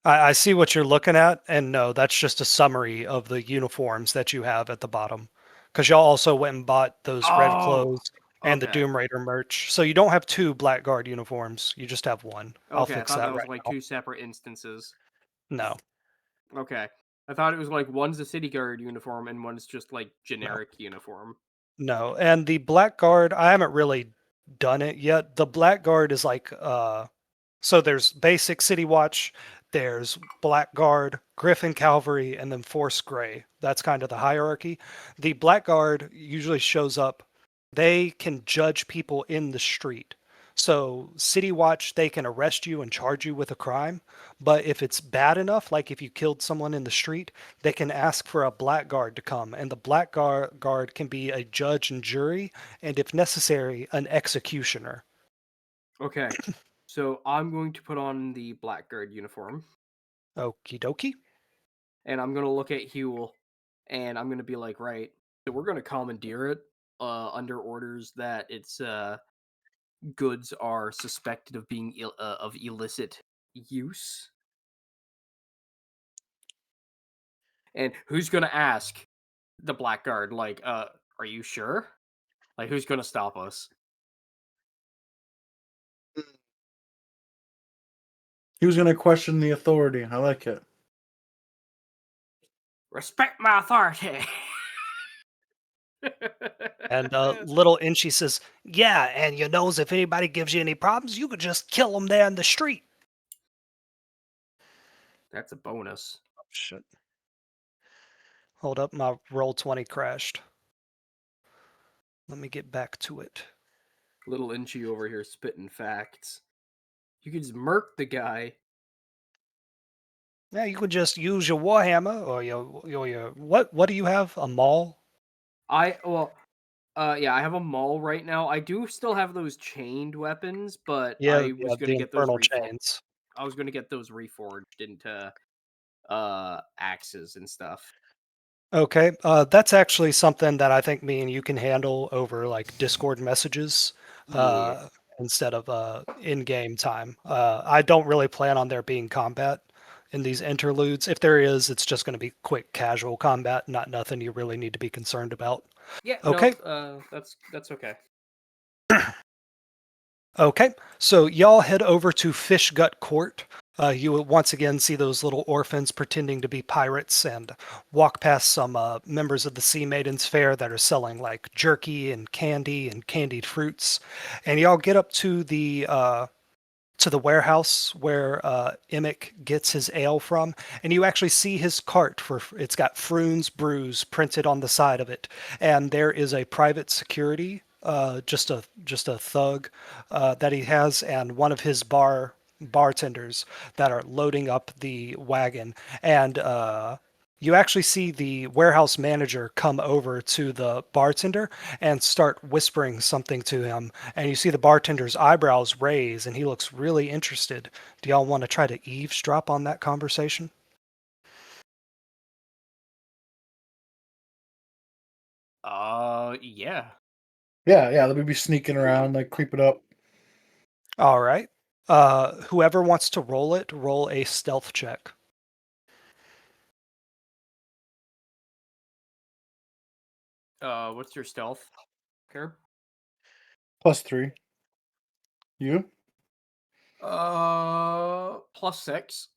I see what you're looking at, and no, that's just a summary of the uniforms that you have at the bottom. Because y'all also went and bought those red clothes and the Okay. Doom Raider merch. So you don't have 2 Blackguard uniforms, you just have one. I'll Okay, I fix thought that that was right like now. 2 separate instances. No, Okay. I thought it was like one's a city guard uniform and one's just like no, generic uniform. no. And the Blackguard, I haven't really done it yet. The Blackguard is like So there's basic City Watch, there's Blackguard, Griffin Cavalry, and then Force Grey. That's kind of the hierarchy. The Blackguard usually shows up. They can judge people in the street. So City Watch, they can arrest you and charge you with a crime. But if it's bad enough, like if you killed someone in the street, they can ask for a Blackguard to come. And the Blackguard can be a judge and jury, and if necessary, an executioner. Okay. So I'm going to put on the Blackguard uniform, Okie dokie. and I'm gonna look at Huel, and I'm gonna be like, right, so we're gonna commandeer it, under orders that its goods are suspected of being of illicit use. And who's gonna ask the Blackguard, like, are you sure? Like, who's gonna stop us? He was gonna question the authority. I like it. Respect my authority. And little Inchy says, yeah, and you knows if anybody gives you any problems, you could just kill them there in the street. That's a bonus. Oh, shit. Hold up, my roll 20 crashed. Let me get back to it. Little Inchy over here spitting facts. You could just murk the guy. Yeah, you could just use your warhammer or your what do you have? A maul? Yeah, I have a maul right now. I do still have those chained weapons, but Yeah, I was the gonna get those infernal chains. I was gonna get those reforged into axes and stuff. Okay, that's actually something that I think me and you can handle over like Discord messages, Yeah. instead of in-game time. I don't really plan on there being combat in these interludes. If there is, it's just going to be quick, casual combat, not nothing you really need to be concerned about. Yeah, Okay. no, that's okay. Okay, so y'all head over to Fishgut Court. You will once again see those little orphans pretending to be pirates and walk past some members of the Sea Maidens Fair that are selling like jerky and candy and candied fruits. And y'all get up to the warehouse where Emic gets his ale from, and you actually see his cart for it's got Froon's Brews printed on the side of it, and there is a private security, just a thug that he has, and one of his bartenders that are loading up the wagon, and you actually see the warehouse manager come over to the bartender and start whispering something to him. And you see the bartender's eyebrows raise and he looks really interested. Do y'all want to try to eavesdrop on that conversation? Yeah. Yeah. Let me be sneaking around, like creeping up. All right. Whoever wants to roll it, roll a stealth check. What's your stealth, Curb? +3. You? +6.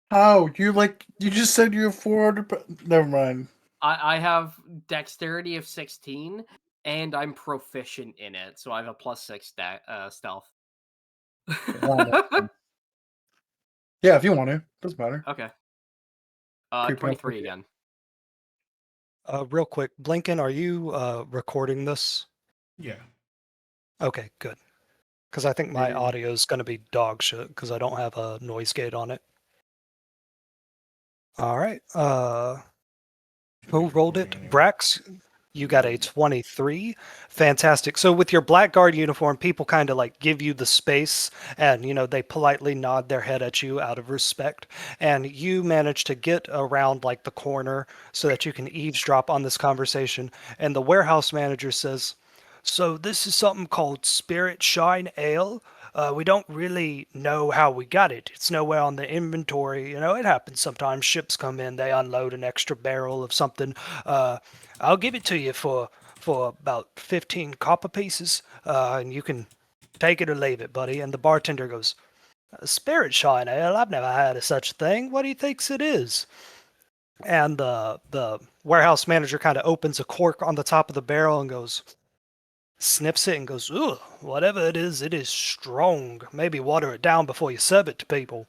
How? You just said you have 400. Never mind. I have dexterity of 16, and I'm proficient in it, so I have a +6 stealth. Yeah, if you want to. Doesn't matter. Okay. Creeping up 23 with you. again. Real quick, Blinken, are you recording this? Yeah. Okay, good. Because I think my Yeah. audio is going to be dog shit because I don't have a noise gate on it. All right. Who rolled it? Anyway. Brax, you got a 23. Fantastic. So with your Blackguard uniform, people kind of like give you the space and, they politely nod their head at you out of respect. And you manage to get around like the corner so that you can eavesdrop on this conversation. And the warehouse manager says, so this is something called Spirit Shine Ale. We don't really know how we got it. It's nowhere on the inventory. It happens sometimes. Ships come in, they unload an extra barrel of something. I'll give it to you for about 15 copper pieces, and you can take it or leave it, buddy. And the bartender goes, Spirit Shine Ale? I've never had of such a thing. What do you think it is? And the warehouse manager kind of opens a cork on the top of the barrel and goes, sniffs it and goes, "Ugh, whatever it is strong. Maybe water it down before you serve it to people."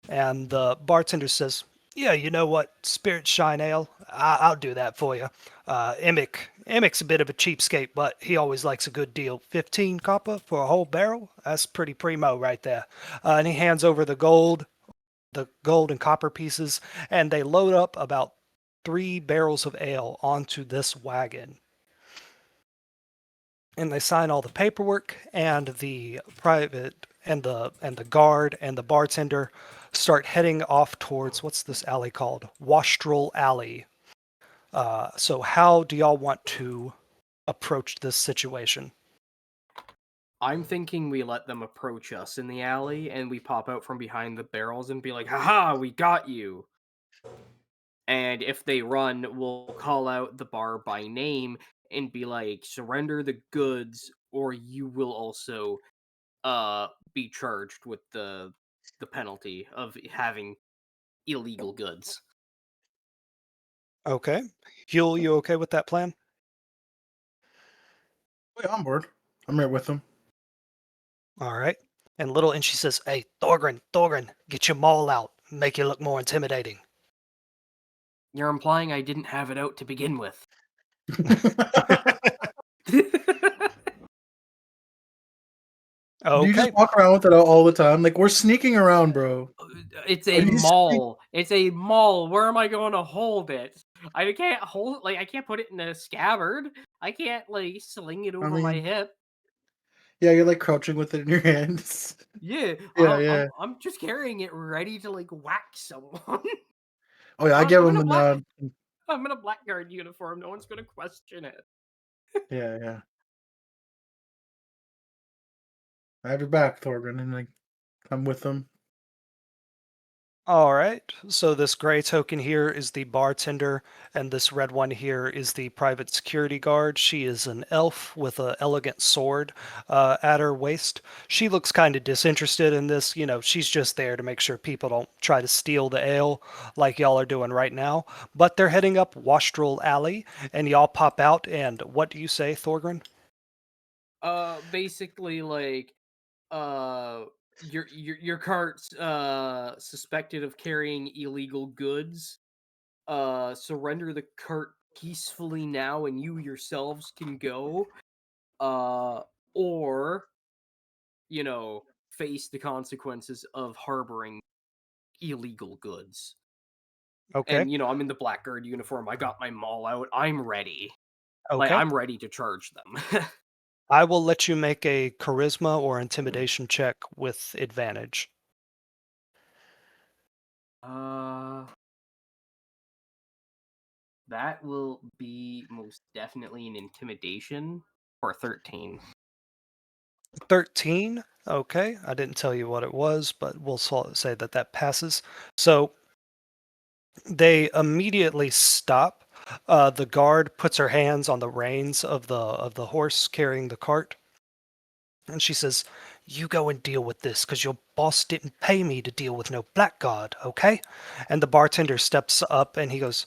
And the bartender says, "Yeah, you know what? Spirit Shine Ale. I'll do that for you. Emic's a bit of a cheapskate, but he always likes a good deal. 15 copper for a whole barrel? That's pretty primo right there." And he hands over the gold and copper pieces, and they load up about 3 barrels of ale onto this wagon. And they sign all the paperwork, and the private and the guard and the bartender start heading off towards, what's this alley called? Wastrel Alley. So how do y'all want to approach this situation? I'm thinking we let them approach us in the alley, and we pop out from behind the barrels and be like, "Haha, we got you!" And if they run, we'll call out the bar by name and be like, "Surrender the goods, or you will also be charged with the penalty of having illegal goods." Okay. Huel, you okay with that plan? Wait, I'm board. I'm right with them. All right. And she says, "Hey, Thorgrin, get your maul out. Make you look more intimidating." You're implying I didn't have it out to begin with. Do you just Okay. walk around with it all the time? Like, we're sneaking around, bro. It's Are a you mall. It's a mall. Where am I going to hold it? I can't hold I can't put it in a scabbard. I can't sling it I over my mean, hip. yeah, you're like crouching with it in your hands. Yeah, Yeah, yeah. I'm just carrying it ready to whack someone. Oh yeah, I give I'm in him a the black nod. I'm in a blackguard uniform. No one's gonna question it. Yeah, yeah. I have your back, Thorgren, and I'm with them. All right. So this gray token here is the bartender, and this red one here is the private security guard. She is an elf with an elegant sword at her waist. She looks kind of disinterested in this. You know, she's just there to make sure people don't try to steal the ale like y'all are doing right now. But they're heading up Wastrel Alley, and y'all pop out. And what do you say, Thorgren? Basically, uh, your cart's suspected of carrying illegal goods. Surrender the cart peacefully now, and you yourselves can go. Or face the consequences of harboring illegal goods. Okay. And I'm in the blackguard uniform. I got my maul out. I'm ready. Okay. I'm ready to charge them. I will let you make a charisma or intimidation check with advantage. uh, that will be most definitely an intimidation for 13. 13. Okay, I didn't tell you what it was, but we'll say that that passes. So they immediately stop. The guard puts her hands on the reins of the horse carrying the cart, and she says, "You go and deal with this, because your boss didn't pay me to deal with no blackguard, okay?" And the bartender steps up and he goes,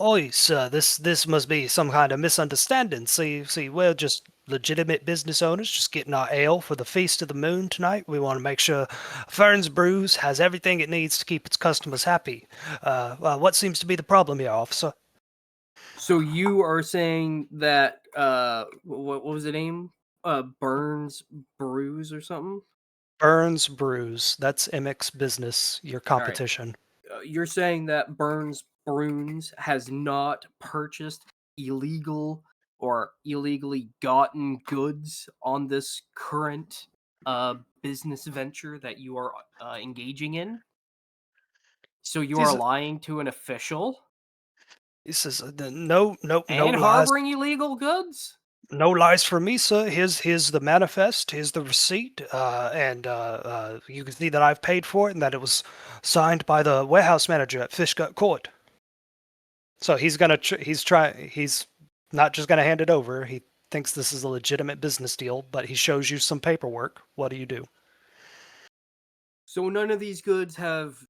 "Oi, sir, this must be some kind of misunderstanding. See, we're just legitimate business owners, just getting our ale for the Feast of the Moon tonight. We want to make sure Fern's Brews has everything it needs to keep its customers happy. What seems to be the problem here, officer?" So you are saying that what was the name? Burns Brews or something? Burns Brews, that's Emic's business, your All right. competition. You're saying that Burns Bruins has not purchased illegal or illegally gotten goods on this current business venture that you are engaging in? So you are He's, lying to an official he says, "No, no, no and lies. harboring illegal goods?" No lies from me, sir. Here's the manifest. Here's the receipt, and you can see that I've paid for it and that it was signed by the warehouse manager at Fishgut Court." So he's not just gonna hand it over. He thinks this is a legitimate business deal, but he shows you some paperwork. What do you do? So none of these goods have,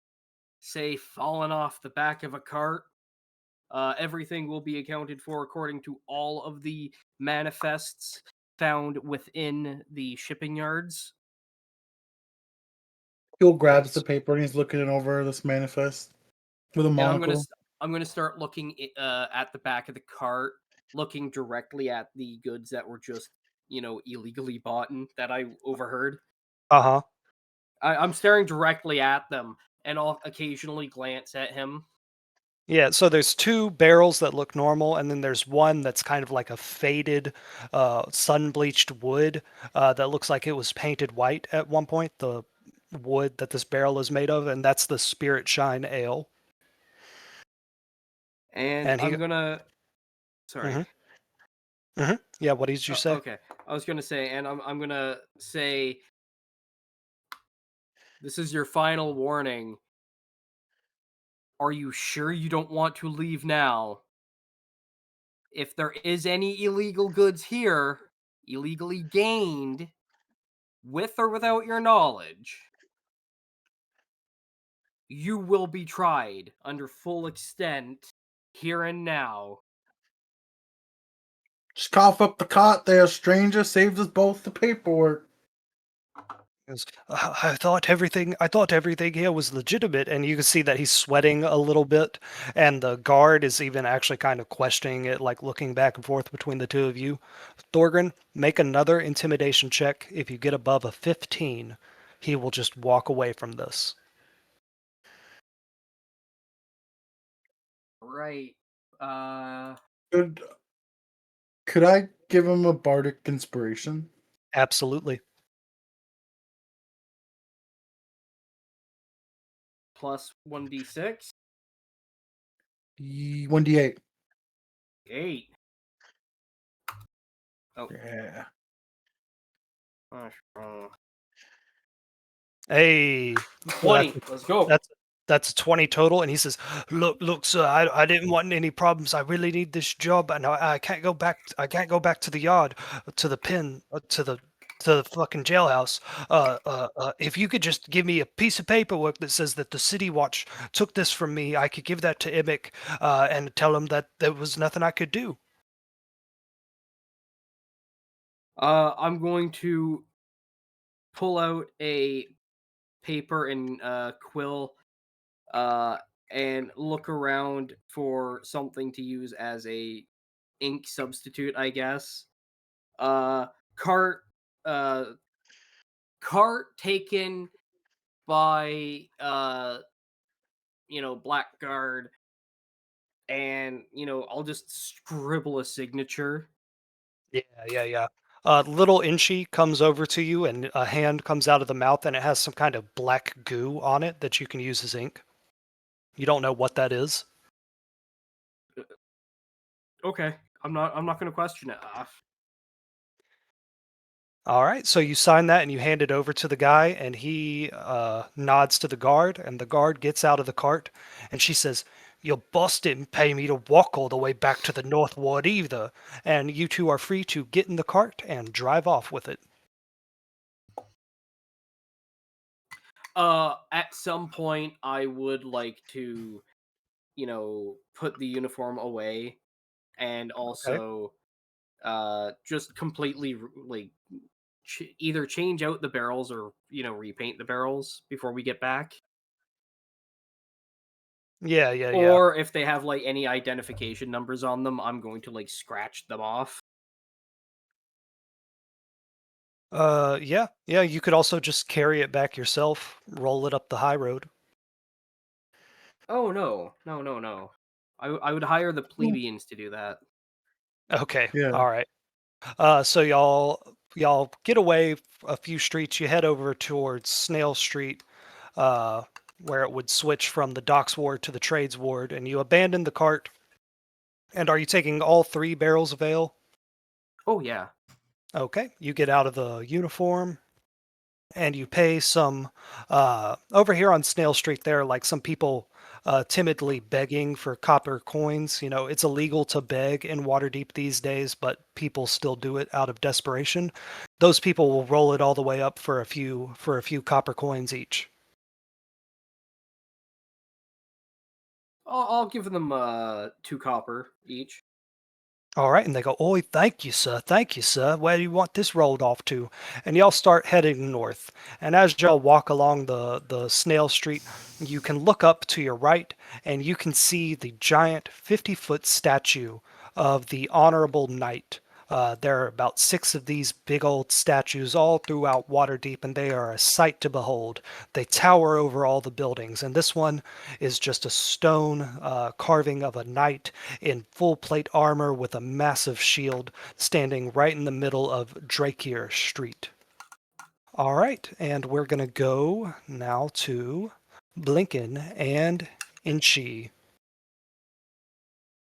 say, fallen off the back of a cart Everything will be accounted for according to all of the manifests found within the shipping yards. Huel grabs the paper and he's looking it over this manifest with a And monocle. I'm gonna start looking at the back of the cart, looking directly at the goods that were just illegally bought and that I overheard. Uh-huh. I'm staring directly at them, and I'll occasionally glance at him. Yeah, so there's two barrels that look normal, and then there's one that's kind of like a faded, sun-bleached wood that looks like it was painted white at one point, the wood that this barrel is made of, and that's the Spirit Shine Ale. And And he... I'm gonna. Sorry. Yeah, what did you say? Okay, I was gonna say, and I'm gonna say, this is your final warning. Are you sure you don't want to leave now? If there is any illegal goods here, illegally gained, with or without your knowledge, you will be tried under full extent here and now. Just cough up the cot there, stranger. Saves us both the paperwork. He goes, I thought everything here was legitimate, and you can see that he's sweating a little bit, and the guard is even actually kind of questioning it, like looking back and forth between the two of you. Thorgren, make another intimidation check. If you get above a 15, he will just walk away from this. Right. Could I give him a bardic inspiration? Absolutely. Plus 1d6. 1d8. 8. Oh. Yeah. Hey, 20. Let's go. That's a 20 total, and he says, "Look, sir, I didn't want any problems. I really need this job, and I can't go back. I can't go back to the yard, to the pen, to the fucking jailhouse. If you could just give me a piece of paperwork that says that the City Watch took this from me, I could give that to Emic, and tell him that there was nothing I could do." I'm going to pull out a paper and quill and look around for something to use as a ink substitute, I guess. Cart uh cart taken by Blackguard, and I'll just scribble a signature. Yeah. Little Inchi comes over to you, and a hand comes out of the mouth, and it has some kind of black goo on it that you can use as ink. You don't know what that is. Okay. I'm not going to question it. All right, so you sign that and you hand it over to the guy, and he nods to the guard, and the guard gets out of the cart, and she says, "Your boss didn't pay me to walk all the way back to the North Ward either, and you two are free to get in the cart and drive off with it." At some point I would like to, put the uniform away, and Okay. also just completely like either change out the barrels or repaint the barrels before we get back. Yeah. Or if they have like any identification numbers on them, I'm going to like scratch them off. Yeah. You could also just carry it back yourself, roll it up the high road. Oh no. I would hire the plebeians to do that. Okay. Yeah. All right. So y'all get away a few streets. You head over towards Snail Street, where it would switch from the docks ward to the trades ward, and you abandon the cart. And are you taking all 3 barrels of ale? Oh yeah. Okay. You get out of the uniform, and you pay some. Over here on Snail Street, there are like some people timidly begging for copper coins. You know, it's illegal to beg in Waterdeep these days, but people still do it out of desperation. Those people will roll it all the way up for a few copper coins each. I'll give them 2 copper each. All right, and they go, "Oi, thank you, sir. Thank you, sir. Where do you want this rolled off to?" And y'all start heading north. And as y'all walk along the snail street, you can look up to your right, and you can see the giant 50-foot statue of the Honorable Knight. There are about 6 of these big old statues all throughout Waterdeep, and they are a sight to behold. They tower over all the buildings, and this one is just a stone carving of a knight in full plate armor with a massive shield standing right in the middle of Drakier Street. All right, and we're going to go now to Blinken and Inchi.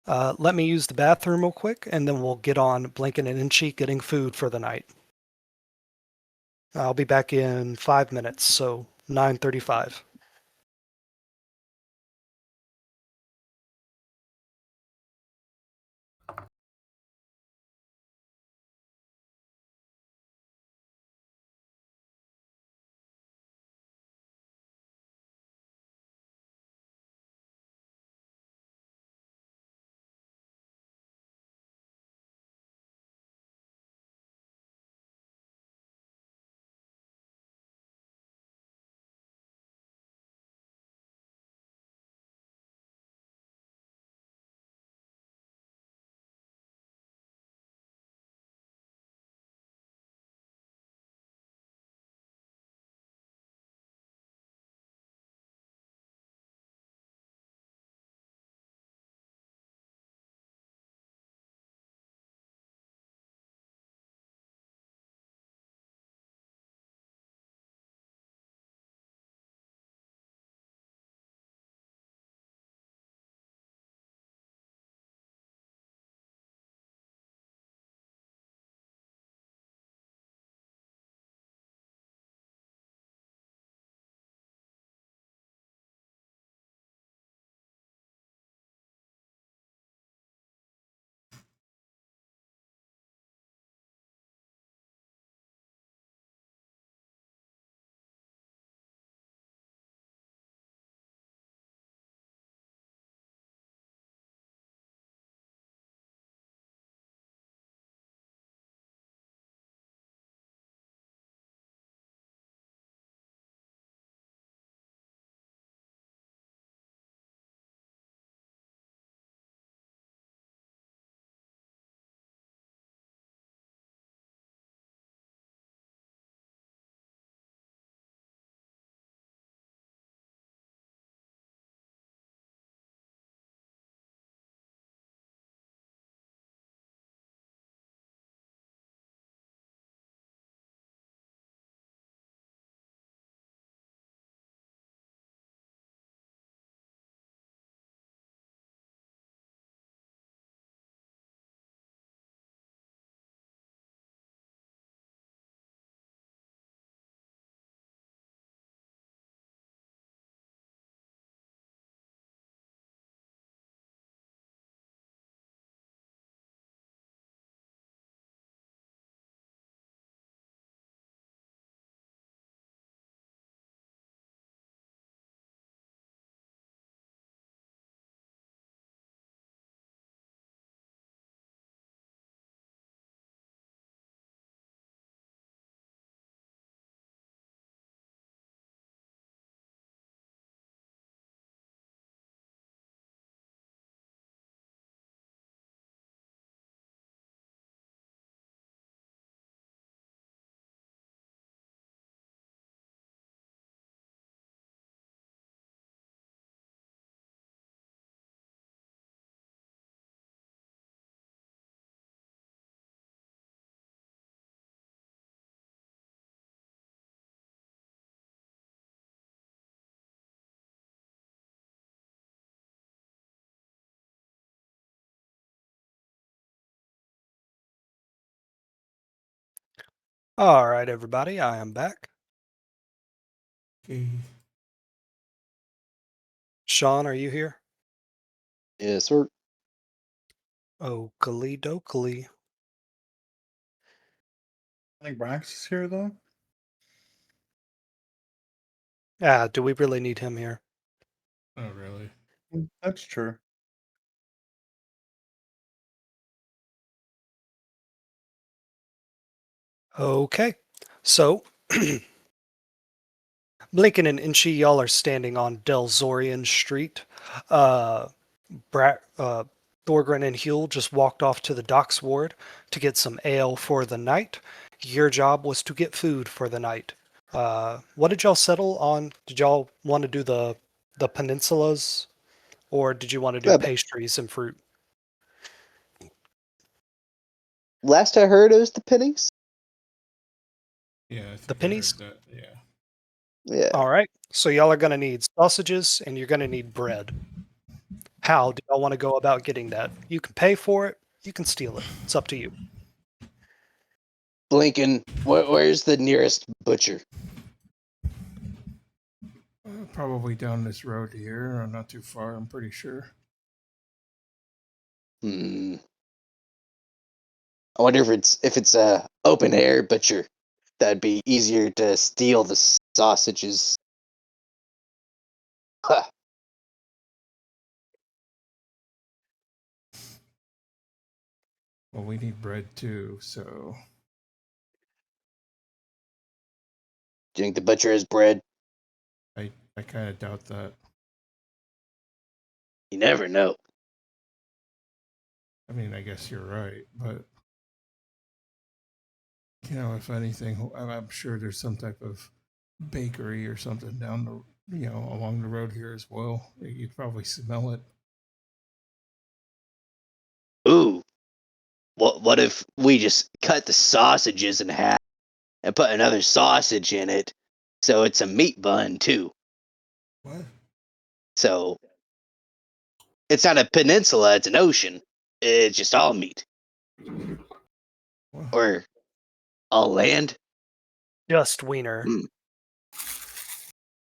Let me use the bathroom real quick, and then we'll get on Blinken and Inchi getting food for the night. I'll be back in 5 minutes, so 9:35. All right, everybody, I am back. Okay. Sean, are you here? Yes, sir. Oakley dokley. I think Brax is here though. Ah, do we really need him here? Oh, really? That's true. Okay, so Blinken and Inchi, y'all are standing on Delzorian Street. Uh, Thorgren and Huel just walked off to the docks ward to get some ale for the night. Your job was to get food for the night. What did y'all settle on? Did y'all want to do the peninsulas, or did you want to do But pastries and fruit? last I heard, it was the pennies. Yeah, I The think I pennies? heard that. Yeah. Yeah. All right. So y'all are going to need sausages and you're going to need bread. How do y'all want to go about getting that? You can pay for it. You can steal it. It's up to you. Blinken, where's the nearest butcher? Probably down this road here, or not too far. I'm pretty sure. Hmm. I wonder if it's a open air butcher. That'd be easier to steal the sausages. Huh. Well, we need bread too, so Do you think the butcher has bread? I kind of doubt that. You never know. I mean, I guess you're right, but if anything, I'm sure there's some type of bakery or something down along the road here as well. You'd probably smell it. Ooh, what if we just cut the sausages in half and put another sausage in it, so it's a meat bun too? What? So it's not a peninsula; it's an ocean. It's just all meat What? or all land. Just wiener. Mm.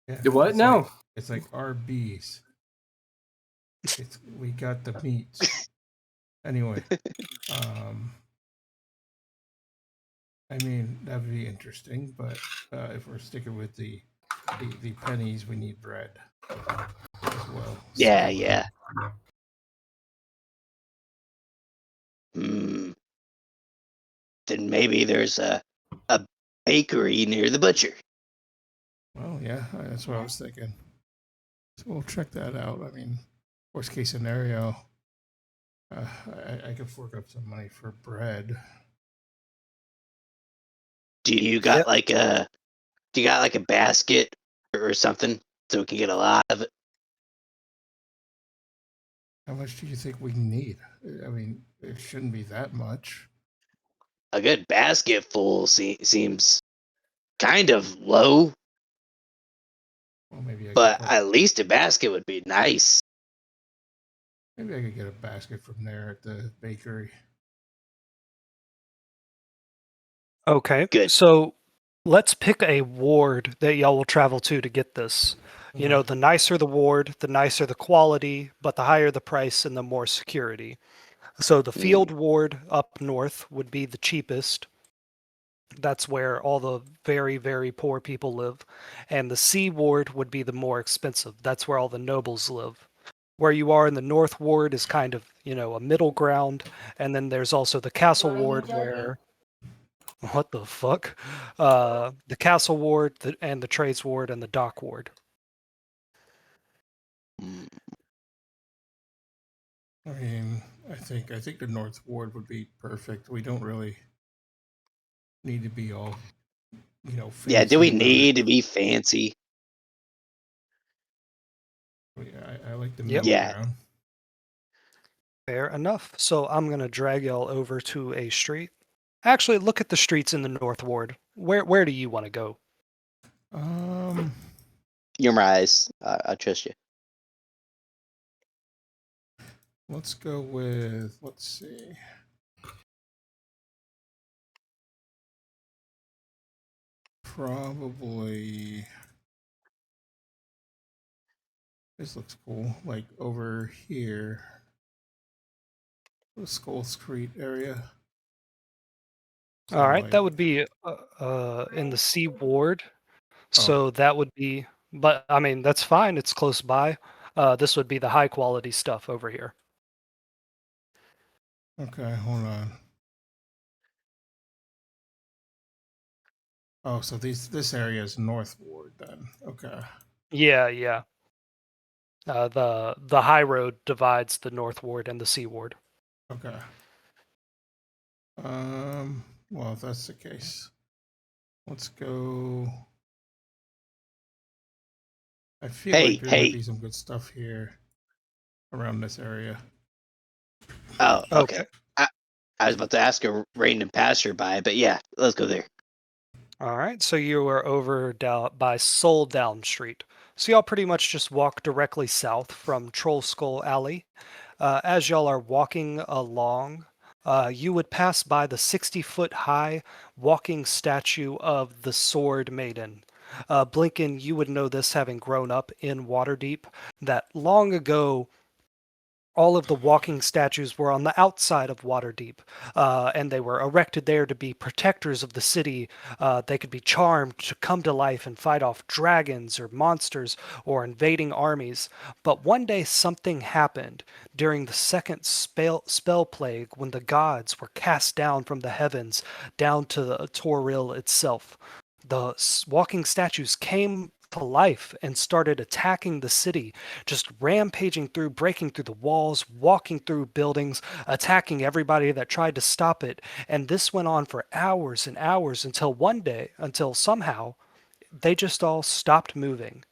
Yeah, The what? it's No. like, it's like Arby's. We got the meats. Anyway, I mean that'd be interesting, but if we're sticking with the pennies, we need bread as well. Yeah, So, yeah. Hmm. Then maybe there's a bakery near the butcher. well, yeah, that's what I was thinking. So we'll check that out. I mean, worst case scenario, I could fork up some money for bread. Do you Yep. got like a basket or something so we can get a lot of it? How much do you think we need? I mean, it shouldn't be that much. A good basket full seems kind of low, Well, maybe I could but put. at least a basket would be nice. Maybe I could get a basket from there at the bakery. Okay. Good. So let's pick a ward that y'all will travel to get this. You know, the nicer the ward, the nicer the quality, but the higher the price and the more security. So the field ward up north would be the cheapest. That's where all the very, very poor people live. And the sea ward would be the more expensive. That's where all the nobles live. Where you are in the north ward is kind of, a middle ground. And then there's also the castle ward where what the fuck? The castle ward and the trades ward and the dock ward. Mm. I mean, I think the North Ward would be perfect. We don't really need to be all, Yeah, do fancy we about it. need to be fancy? I like the Yep. middle Yeah. ground. Fair enough. So I'm gonna drag y'all over to a street. Actually, look at the streets in the north ward. Where do you want to go? You're my eyes. I trust you. Let's go with, let's see. Probably this looks cool. Like over here, the Skull Street area. So All right, that like, would be in the C ward. oh, So that would be, but I mean that's fine. It's close by. This would be the high quality stuff over here. Okay, hold on. Oh, so this area is North Ward then. Okay. Yeah, yeah. The high road divides the North Ward and the Sea Ward. Okay. Well, if that's the case, let's go. I feel like Hey, there might hey. be some good stuff here around this area. Oh, okay. Okay. I was about to ask a random passerby, but yeah, let's go there. All right, so you are over down by Soul Down Street. So y'all pretty much just walk directly south from Troll Skull Alley. As y'all are walking along, you would pass by the 60-foot high walking statue of the Sword Maiden. Blinken, you would know this having grown up in Waterdeep, that long ago all of the walking statues were on the outside of Waterdeep, and they were erected there to be protectors of the city. They could be charmed to come to life and fight off dragons or monsters or invading armies. But one day something happened during the second spell plague when the gods were cast down from the heavens down to the Toril itself. The walking statues came to life and started attacking the city, just rampaging through, breaking through the walls, walking through buildings, attacking everybody that tried to stop it. And this went on for hours and hours until one day, until somehow they just all stopped moving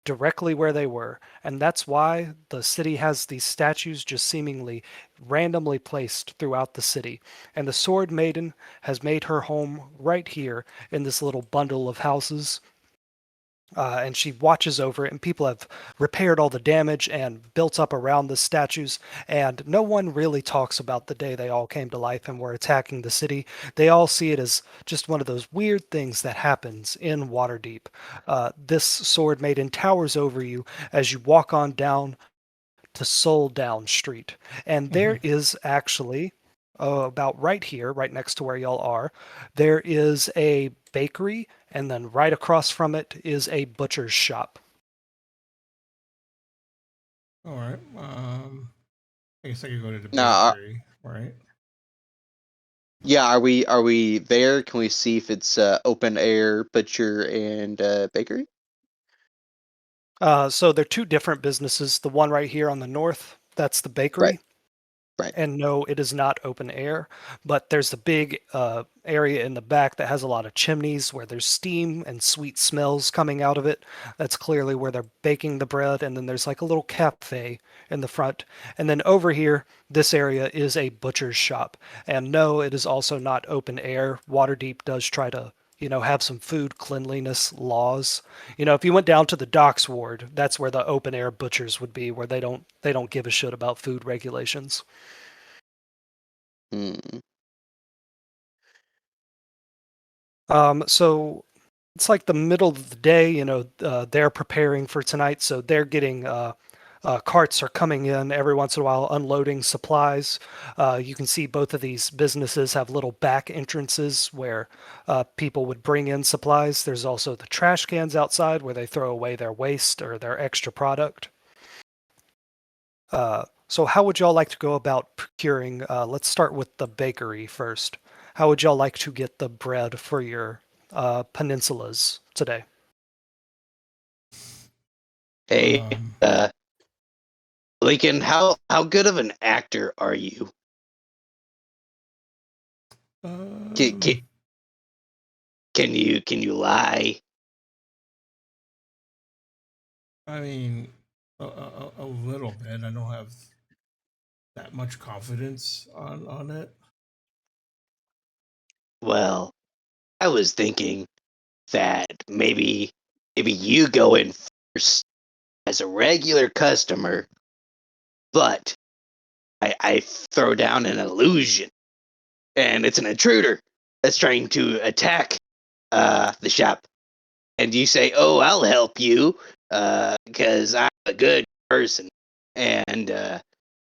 directly where they were. And that's why the city has these statues just seemingly randomly placed throughout the city. And the Sword Maiden has made her home right here in this little bundle of houses, and she watches over it, and people have repaired all the damage and built up around the statues, and no one really talks about the day they all came to life and were attacking the city. They all see it as just one of those weird things that happens in Waterdeep. This Sword Maiden towers over you as you walk on down to Soul Down Street, and there is actually about right here, right next to where y'all are, there is a bakery, and then right across from it is a butcher's shop. All right. I guess I could go to the Now, bakery, right? yeah, are we there? Can we see if it's open air butcher and bakery? So they're two different businesses. The one right here on the north, that's the Right, bakery. right. And no, it is not open air, but there's a big area in the back that has a lot of chimneys where there's steam and sweet smells coming out of it. That's clearly where they're baking the bread. And then there's like a little cafe in the front. And then over here, this area is a butcher's shop. And no, it is also not open air. Waterdeep does try to, have some food cleanliness laws. If you went down to the docks ward, that's where the open air butchers would be, where they don't give a shit about food regulations. Hmm. So it's like the middle of the day, they're preparing for tonight, so they're getting carts are coming in every once in a while, unloading supplies. You can see both of these businesses have little back entrances where people would bring in supplies. There's also the trash cans outside where they throw away their waste or their extra product. So how would y'all like to go about procuring? Let's start with the bakery first. How would y'all like to get the bread for your peninsulas today? Hey, Um, uh, Lincoln, how good of an actor are you? Can, can, um, can you lie? I mean, a little bit. I don't have that much confidence on it. Well, I was thinking that maybe you go in first as a regular customer, but I throw down an illusion, and it's an intruder that's trying to attack the shop, and you say, "Oh, I'll help you because I'm a good person," and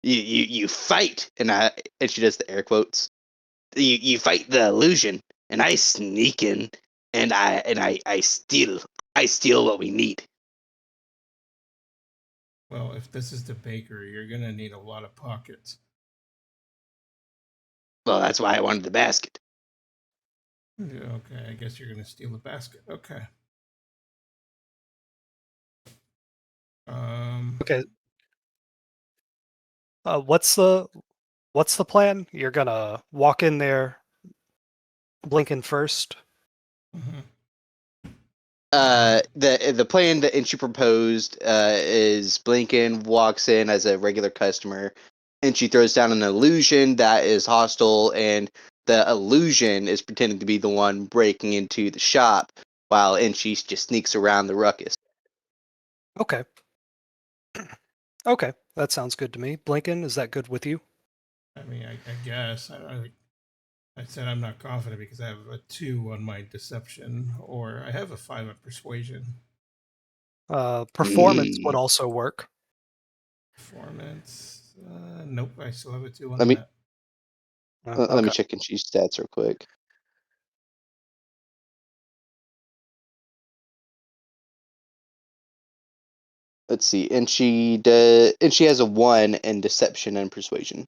you fight, and she does the air quotes. You fight the illusion, and I sneak in, and I steal what we need. Well, if this is the bakery, you're gonna need a lot of pockets. Well, that's why I wanted the basket. Yeah, okay, I guess you're gonna steal the basket. Okay. Okay. What's the plan? You're gonna walk in there, blinking first. mhm. The plan that Inchi proposed is Blinken walks in as a regular customer, and she throws down an illusion that is hostile, and the illusion is pretending to be the one breaking into the shop, while Inchi just sneaks around the ruckus. Okay. Okay, that sounds good to me. Blinken, is that good with you? I mean, I guess I said I'm not confident because I have a 2 on my deception, or I have a 5 on persuasion. Performance would also work. Performance. Nope, I still have a 2 Let on me that. let me Okay. check Inchi's stats real quick. Let's see, Inchi has a 1 in deception and persuasion.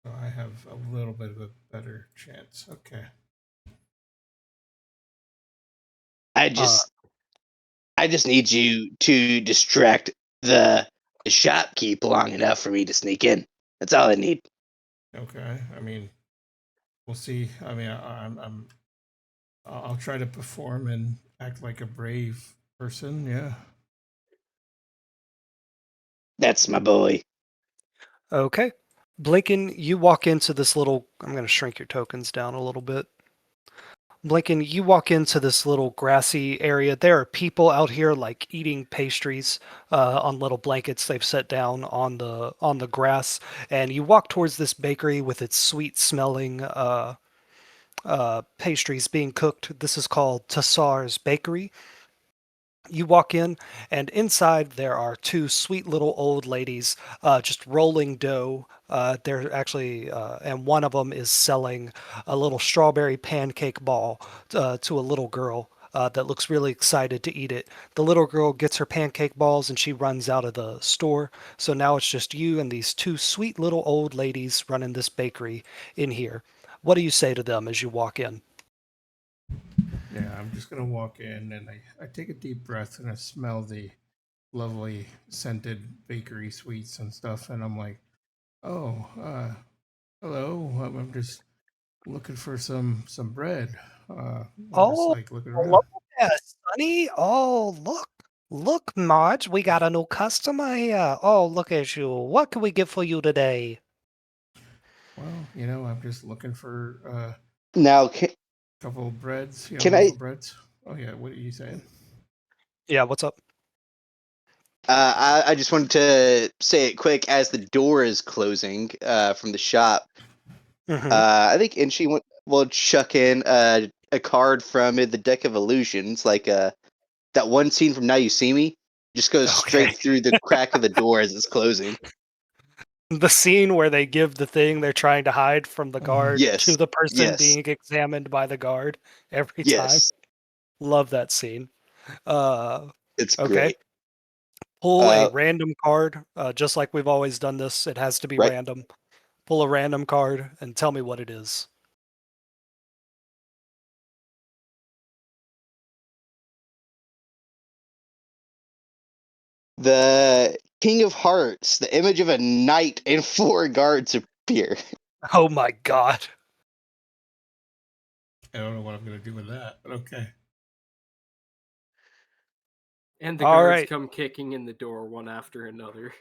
So I have a little bit of a better chance. Okay. I Uh, just I just need you to distract the shopkeep long enough for me to sneak in. That's all I need. Okay. I mean, we'll see. I mean, I'll try to perform and act like a brave person. Yeah. That's my boy. okay. Blinken, you walk into this little. I'm going to shrink your tokens down a little bit. Blinken, you walk into this little grassy area. There are people out here like eating pastries on little blankets they've set down on the grass. And you walk towards this bakery with its sweet smelling pastries being cooked. This is called Tassar's Bakery. You walk in, and inside there are two sweet little old ladies just rolling dough. They're actually, and one of them is selling a little strawberry pancake ball to a little girl that looks really excited to eat it. The little girl gets her pancake balls and she runs out of the store. So now it's just you and these two sweet little old ladies running this bakery in here. What do you say to them as you walk in? Yeah. I'm just gonna walk in and I take a deep breath and I smell the lovely scented bakery sweets and stuff, and I'm like, oh, hello. I'm just looking for some bread. I'm just Oh, like looking hello around. there, Sonny. Oh, look. Look, Marge, we got a new customer here. Oh, look at you. What can we get for you today? Well, I'm just looking for Now, a couple of breads, can I? loaf of breads. Oh yeah, what are you saying? Yeah, what's up? I just wanted to say it quick as the door is closing from the shop. Mm-hmm. I think Inchi will chuck in a card from the deck of illusions, like that one scene from Now You See Me. Just goes Okay. straight through the crack of the door as it's closing. The scene where they give the thing they're trying to hide from the Hmm. guard to Yes, the person yes, being examined by the guard every time. yes. Love that scene. Uh, It's okay. great. Pull a Uh, random card, just like we've always done this. It has to be right. random. Pull a random card and tell me what it is. The King of Hearts, the image of a knight and four guards appear. Oh my god. I don't know what I'm gonna do with that, but okay. And the All guards right. come kicking in the door one after another.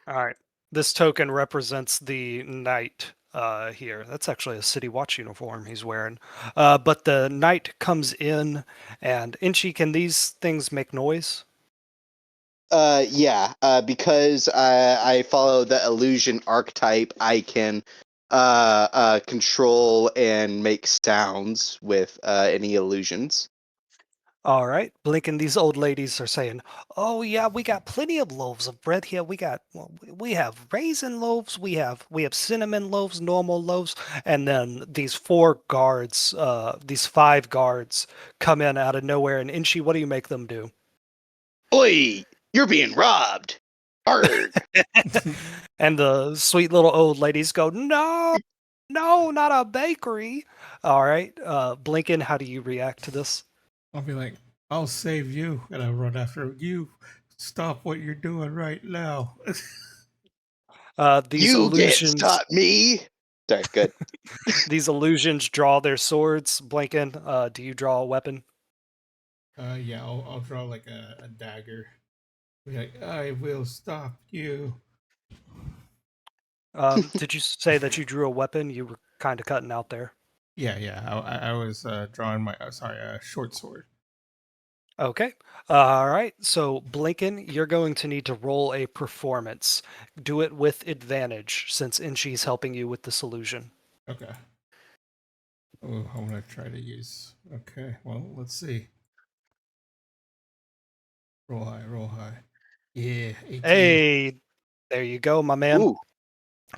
All right. This token represents the knight here. That's actually a city watch uniform he's wearing. But the knight comes in, and Inchi, can these things make noise? Yeah, because I follow the illusion archetype, I can control and make sounds with any illusions. All right. Blinking, these old ladies are saying, "Oh yeah, we got plenty of loaves of bread here. We have raisin loaves, we have cinnamon loaves, normal loaves." And then these these five guards come in out of nowhere. And Inchi, what do you make them do? Oi, you're being robbed. Arg. And the sweet little old ladies go, no, no, not a bakery. All right. Blinken, how do you react to this? I'll be like, I'll save you, and I'll run after you. Stop what you're doing right now. These You can't illusions, stop me. Sorry, good. these illusions draw their swords. Blinken, do you draw a weapon? Yeah, I'll draw like a dagger. Be like, I will stop you. Did you say that you drew a weapon? You were kind of cutting out there. Yeah. I was drawing my short sword. Okay. All right. So, Blinken, you're going to need to roll a performance. Do it with advantage since Inshi's helping you with this illusion. Okay. Oh, I'm gonna try to use. Okay. Well, let's see. Roll high. Roll high. Yeah, 18. Hey, there you go, my man. Ooh.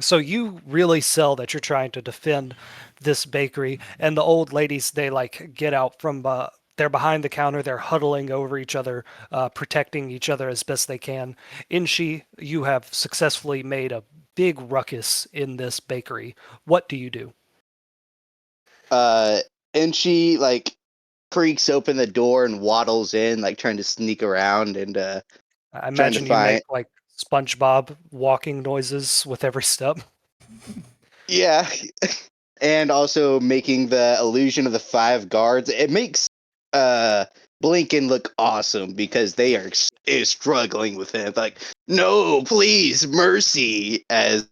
So you really sell that you're trying to defend this bakery, and the old ladies they like get out from they're behind the counter, they're huddling over each other, protecting each other as best they can. Inshi, you have successfully made a big ruckus in this bakery. What do you do? And she like creaks open the door and waddles in, like trying to sneak around and I trying to imagine you find. make like SpongeBob walking noises with every step. Yeah, and also making the illusion of the 5 guards. It makes uh Blinken look awesome because they are struggling with him. Like, no, please, mercy, as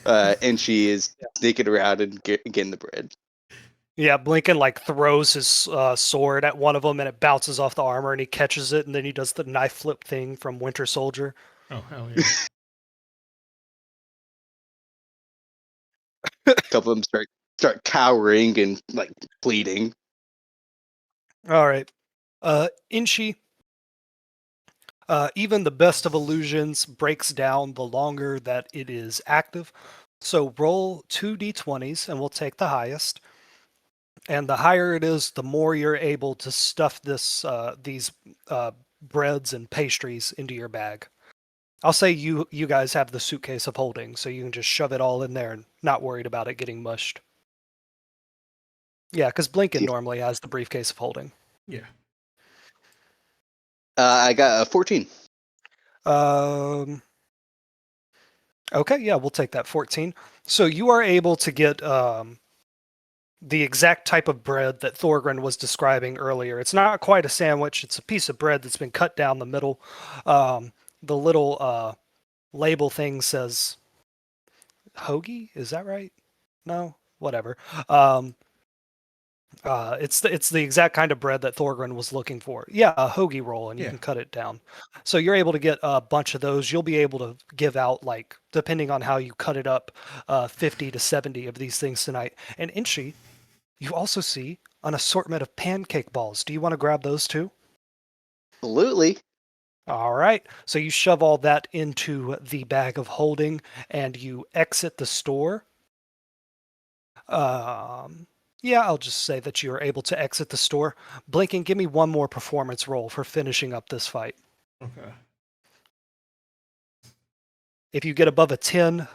and she is sneaking around and getting the bread. Yeah, Blinken like throws his sword at one of them and it bounces off the armor and he catches it and then he does the knife flip thing from Winter Soldier. Oh hell yeah. A couple of them start cowering and like pleading. All right. Inchi, even the best of illusions breaks down the longer that it is active. So roll 2d20s and we'll take the highest. And the higher it is, the more you're able to stuff these breads and pastries into your bag. I'll say you guys have the suitcase of holding, so you can just shove it all in there and not worried about it getting mushed. Yeah, because Blinken Yeah. normally has the briefcase of holding. Yeah. I got a 14. Um. Okay, yeah, we'll take that 14. So you are able to get the exact type of bread that Thorgren was describing earlier. It's not quite a sandwich; it's a piece of bread that's been cut down the middle. The little label thing says hoagie. Is that right? No, whatever. It's the exact kind of bread that Thorgren was looking for. Yeah, a hoagie roll, and you Yeah. can cut it down. So you're able to get a bunch of those. You'll be able to give out, like, depending on how you cut it up, 50 to 70 of these things tonight. And Inchi, you also see an assortment of pancake balls. Do you want to grab those too? Absolutely. All right. So you shove all that into the bag of holding, and you exit the store. Yeah, I'll just say that you are able to exit the store. Blinken, give me one more performance roll for finishing up this fight. Okay. If you get above a 10,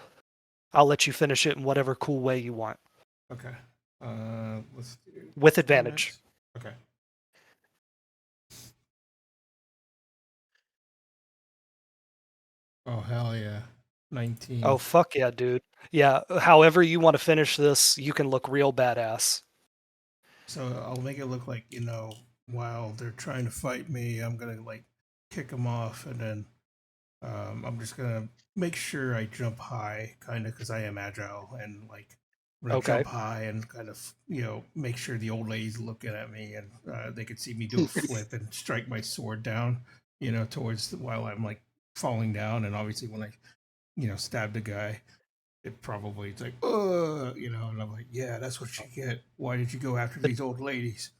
I'll let you finish it in whatever cool way you want. Okay. Let's do With advantage. Okay. Oh hell yeah. 19. Oh, fuck yeah, dude. Yeah, however you want to finish this, you can look real badass. So I'll make it look like, while they're trying to fight me, I'm gonna like kick them off, and then I'm just gonna make sure I jump high, kind of, because I am agile, and like I'm gonna Okay. jump high and kind of make sure the old lady's looking at me, and they could see me do a flip and strike my sword down, while I'm like falling down, and obviously when I stab the guy. It probably it's like, and I'm like, yeah, that's what you get. Why did you go after these old ladies?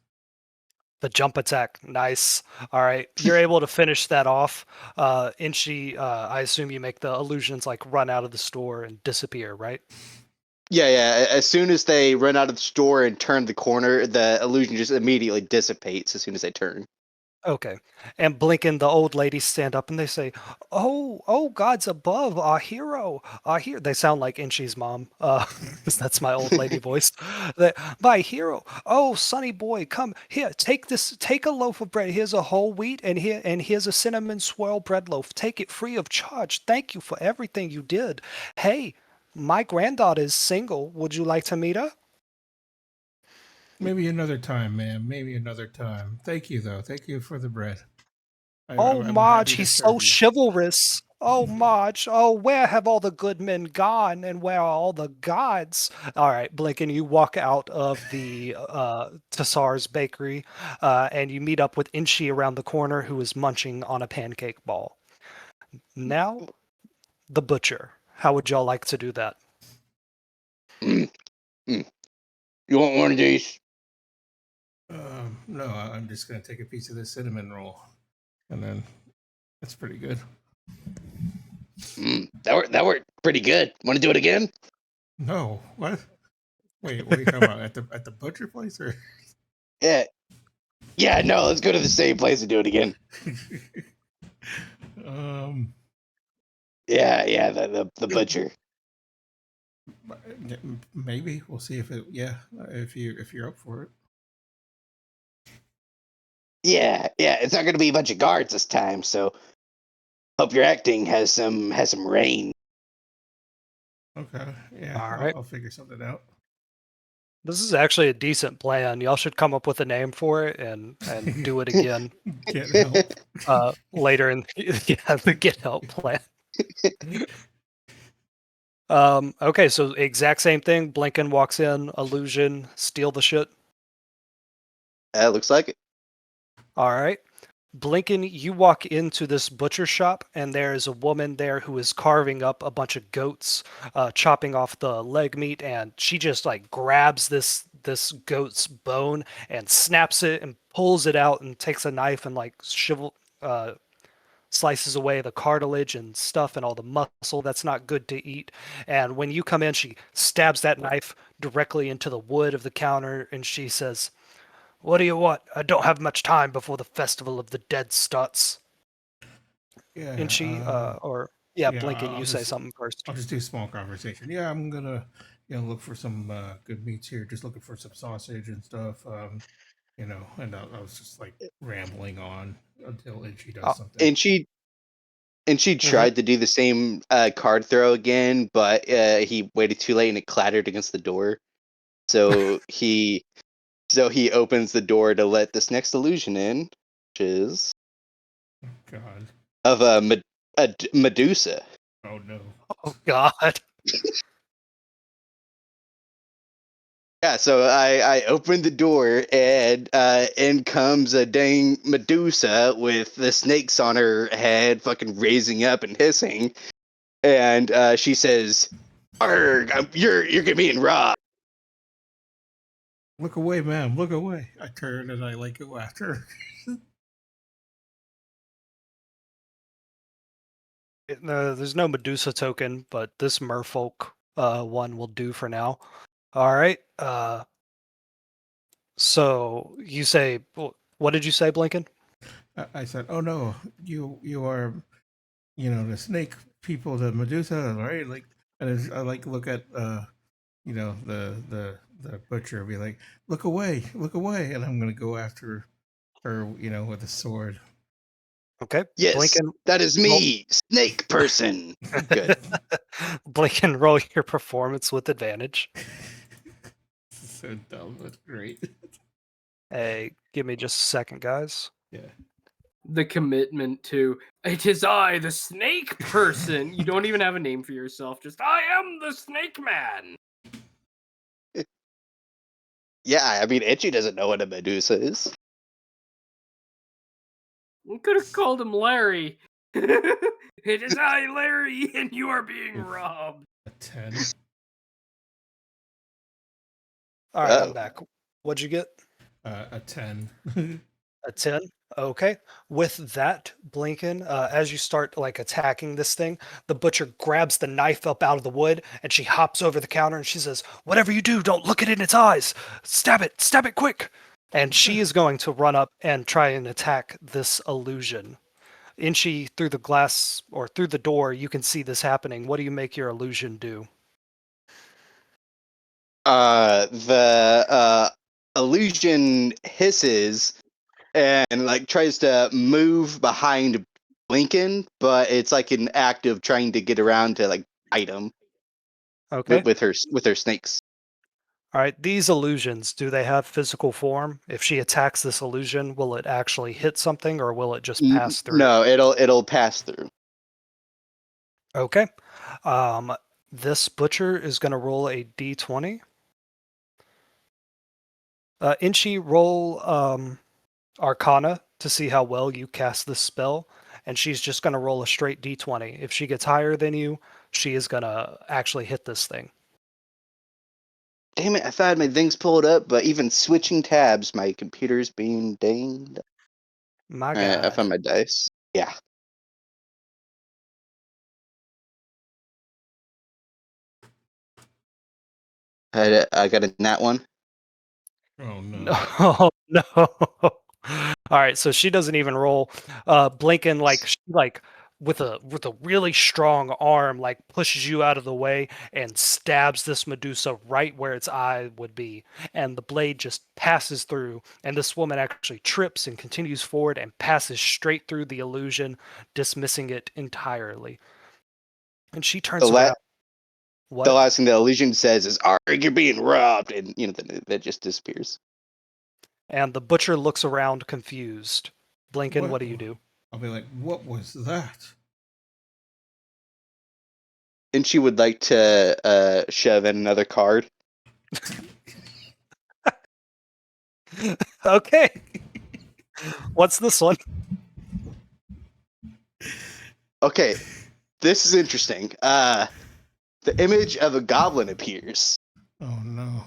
The jump attack. Nice. All right. You're able to finish that off. Inchi, I assume you make the illusions like run out of the store and disappear, right? Yeah. As soon as they run out of the store and turn the corner, the illusion just immediately dissipates as soon as they turn. Okay. And Blinken, the old ladies stand up and they say, "Oh, God's above, our hero, our hero." They sound like Inchi's mom. 'Cause that's my old lady voice. My hero. Oh, sonny boy, come here. Take this. Take a loaf of bread. Here's a whole wheat, and here's a cinnamon swirl bread loaf. Take it free of charge. Thank you for everything you did. Hey, my granddaughter is single. Would you like to meet her? Maybe another time, ma'am. Maybe another time. Thank you, though. Thank you for the bread. Oh, I'm Marge, happy to he's so serve you. chivalrous. Oh, Marge. Oh, where have all the good men gone, and where are all the gods? All right, Blinken, you walk out of the Tassar's bakery, and you meet up with Inchi around the corner, who is munching on a pancake ball. Now, the butcher. How would y'all like to do that? Mm, mm. You want one of these? No, I'm just gonna take a piece of this cinnamon roll, and then that's pretty good. That worked pretty good. Want to do it again? No, what? Wait, what are you talking about? At the butcher place, or? Yeah. Yeah, no, let's go to the same place and do it again. um, Yeah, the butcher. maybe we'll see if it. Yeah, if you're up for it. Yeah, it's not gonna be a bunch of guards this time, so hope your acting has some rain. Okay, yeah, All right. I'll figure something out. This is actually a decent plan. Y'all should come up with a name for it and do it again Get help. later in yeah, the get help plan. Okay, so exact same thing. Blinken walks in, illusion, steal the shit. Looks like it. All right. Blinken, you walk into this butcher shop, and there is a woman there who is carving up a bunch of goats, chopping off the leg meat, and she just like grabs this goat's bone and snaps it and pulls it out and takes a knife and like slices away the cartilage and stuff and all the muscle that's not good to eat. And when you come in, she stabs that knife directly into the wood of the counter, and she says, "What do you want? I don't have much time before the Festival of the Dead starts." And Yeah. she, yeah, Yeah. Blinken, you say something first. I'll just do small conversation. Yeah, I'm gonna look for some good meats here. Just looking for some sausage and stuff. And I was just like rambling on until she does Oh, something. And she mhm. tried to do the same card throw again, but he waited too late and it clattered against the door. So he opens the door to let this next illusion in, which is God. of a Medusa. Oh no. Oh, God. Yeah, so I opened the door and in comes a dang Medusa with the snakes on her head, fucking raising up and hissing, and she says, "Arg, you're being robbed." Look away, ma'am. Look away. I turn and I like go after her. There's no Medusa token, but this merfolk one will do for now. All right. So you say, what did you say, Blinken? I said, "Oh no, you are, the snake people, the Medusa, right?" Like, and I like look at the butcher, and be like, look away," and I'm gonna go after her, with a sword. Okay. Yes, Blinken, that is roll. me, Snake Person. Good. Blinken, roll your performance with advantage. This is so dumb, but great. Hey, give me just a second, guys. Yeah. The commitment to it is I, the snake person. You don't even have a name for yourself. Just I am the snake man. Yeah, I mean, Itchy doesn't know what a Medusa is. You could have called him Larry. It is I, Larry, and you are being robbed. A 10. All right, I'm back. What'd you get? A 10. A 10? Okay. With that, Blinken, as you start like attacking this thing, the butcher grabs the knife up out of the wood and she hops over the counter and she says, "Whatever you do, don't look it in its eyes. Stab it quick." and she is going to run up and try and attack this illusion. Inchi, through the glass or through the door, you can see this happening. What do you make your illusion do? The illusion hisses and like tries to move behind Lincoln, but it's like an act of trying to get around to like bite him Okay. with her snakes. All right. These illusions, do they have physical form? If she attacks this illusion, will it actually hit something or will it just pass through? No, it'll pass through. Okay. This butcher is going to roll a d20. Inchi, roll Arcana to see how well you cast this spell, and she's just going to roll a straight d20. If she gets higher than you, she is going to actually hit this thing. Damn it! I thought I had my things pulled up, but even switching tabs, my computer's being dinged. My I found God. my dice. Yeah. I got a nat one. Oh no. No, no. All right, so she doesn't even roll. Blinken like with a really strong arm like pushes you out of the way and stabs this Medusa right where its eye would be, and the blade just passes through, and this woman actually trips and continues forward and passes straight through the illusion, dismissing it entirely. And she turns The around. the What? last thing the illusion says is "Arg, you're being robbed," and then that just disappears. And the butcher looks around confused. Blinken, what do you do? I'll be like, what was that? And she would like to shove in another card. Okay. What's this one? Okay, this is interesting. The image of a goblin appears. Oh no.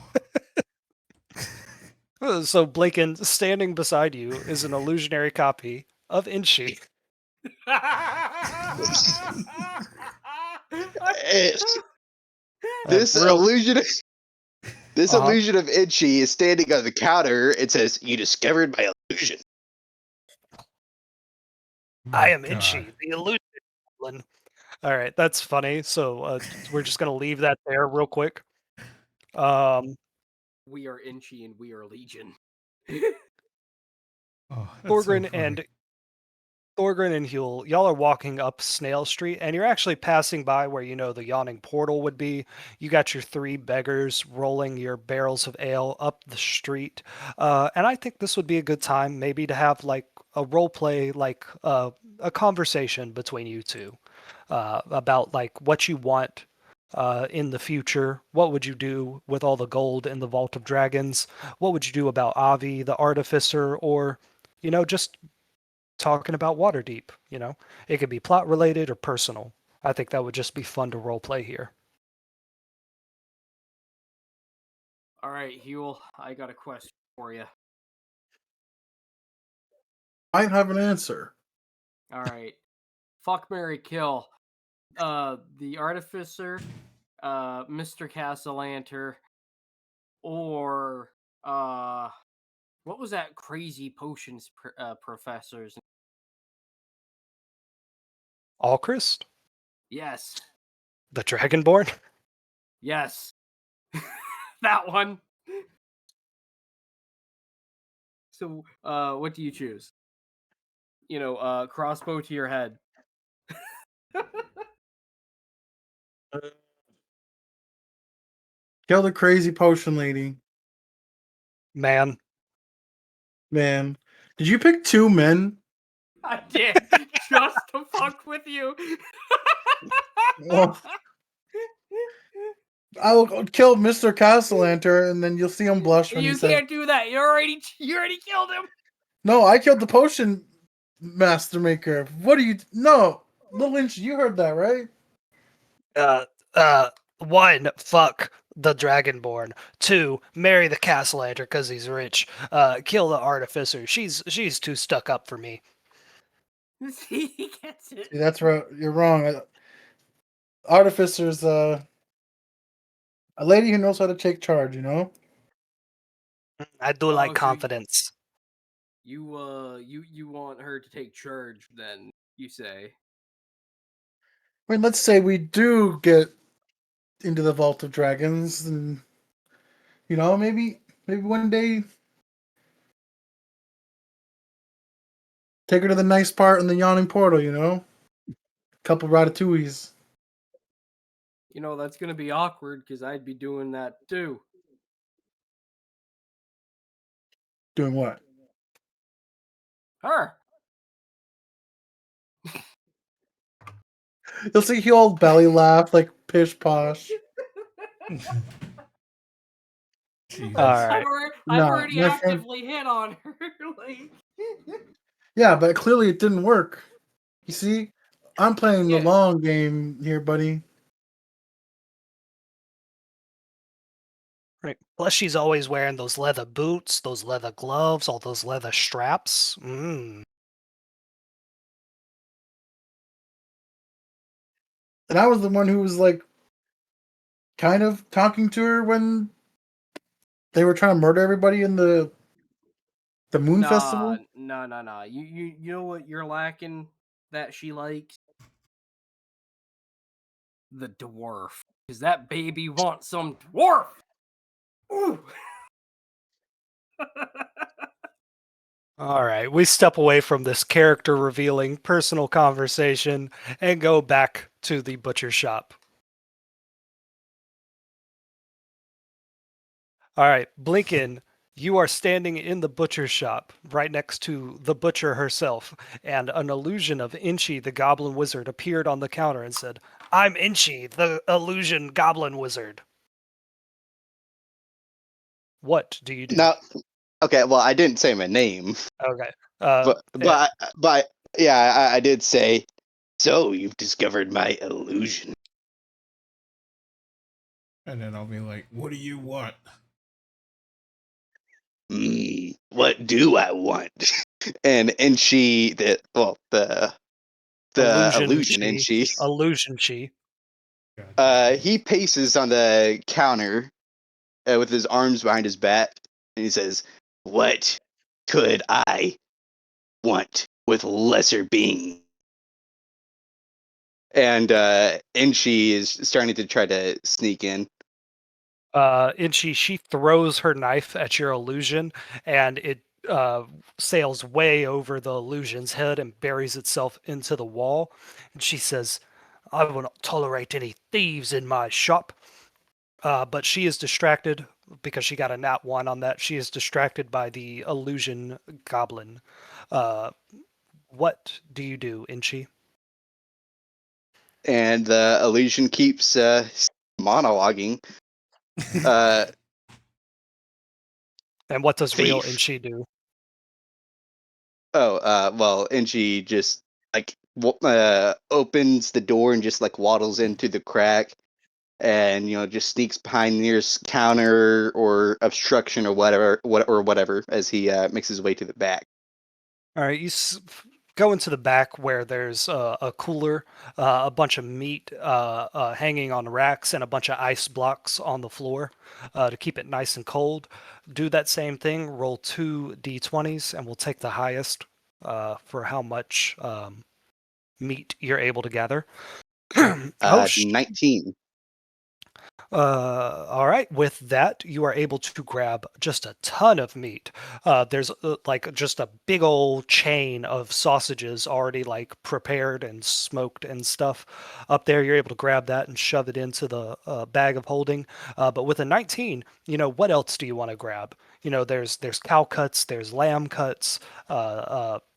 So Blinken, standing beside you is an illusionary copy of Inchi. It's- this Real. illusion, this Uh-huh. illusion of Itchy is standing on the counter. It says, "You discovered my illusion." I My am God. Inchi, the illusion goblin. All right, that's funny. So we're just gonna leave that there real quick. We are Inchy and we are Legion. Oh, that's so Thorgrin funny. and Huel, y'all are walking up Snail Street, and you're actually passing by where the yawning portal would be. You got your three beggars rolling your barrels of ale up the street, and I think this would be a good time maybe to have like a role play, like a conversation between you two about like what you want. In the future, what would you do with all the gold in the Vault of Dragons? What would you do about Avi, the artificer, or just talking about Waterdeep. It could be plot related or personal. I think that would just be fun to role play here. All right, Huel, I got a question for you. I have an answer. All right, fuck, marry, kill. The artificer, Mr. Castellanter, or what was that crazy potions professor's? Alchrist, Yes, the Dragonborn. yes, that one. So, what do you choose? Crossbow to your head. Kill the crazy potion lady. Man, Man, did you pick two men? I did just to fuck with you. Well, I will kill Mr. Castellanter, and then you'll see him blush when You he says, can't do that. You already killed him. "No, I killed the potion master maker." What are you? No, Little Inch, you heard that, right? one, fuck the Dragonborn. Two, marry the Castellanter because he's rich. Kill the Artificer. She's too stuck up for me. See, he gets it. See, that's right. You're wrong. Artificer's a lady who knows how to take charge. I do like Oh, so confidence. you want her to take charge then, you say? I mean, let's say we do get into the Vault of Dragons, and maybe one day take her to the nice part in the yawning portal. Couple ratatouilles. That's gonna be awkward because I'd be doing that too. Doing what? Her. You'll see he'll belly laugh like pish posh. Jesus. All right. I've No, already my friend. actively hit on her. like, Yeah, but clearly it didn't work. You see, I'm playing the Yeah. long game here, buddy. Right. Plus, she's always wearing those leather boots, those leather gloves, all those leather straps. And I was the one who was like, kind of talking to her when they were trying to murder everybody in the Moon Festival. Nah. You know what you're lacking that she likes? The dwarf. Because that baby wants some dwarf! Ooh! All right. We step away from this character revealing personal conversation and go back to the butcher shop. All right. Blinken, you are standing in the butcher shop right next to the butcher herself, and an illusion of Inchi, the goblin wizard, appeared on the counter and said, "I'm Inchi, the illusion goblin wizard." What do you do? No, okay. Well, I didn't say my name, Okay. but yeah, I did say. So you've discovered my illusion. And then I'll be like, "What do you want?" What do I want? and she the illusion illusion and she. she Illusion she. God. he paces on the counter with his arms behind his back and he says, "What could I want with lesser being?" And she is starting to try to sneak in. And she throws her knife at your illusion, and it sails way over the illusion's head and buries itself into the wall. And she says, "I will not tolerate any thieves in my shop." But she is distracted because she got a nat 1 on that. She is distracted by the illusion goblin. Uh, what do you do, Inchi? And the illusion keeps monologuing. Uh, And what does real Thief. Inchi do? Well, and she just like opens the door and just like waddles into the crack, and just sneaks behind the nearest counter or obstruction or whatever as he makes his way to the back. All right, go into the back where there's a cooler, a bunch of meat hanging on racks, and a bunch of ice blocks on the floor to keep it nice and cold. Do that same thing. Roll 2 d20s, and we'll take the highest for how much meat you're able to gather. Oh, 19. all right. With that, you are able to grab just a ton of meat. There's like just a big old chain of sausages already like prepared and smoked and stuff up there. You're able to grab that and shove it into the bag of holding. But with a 19, what else do you want to grab? There's cow cuts, there's lamb cuts,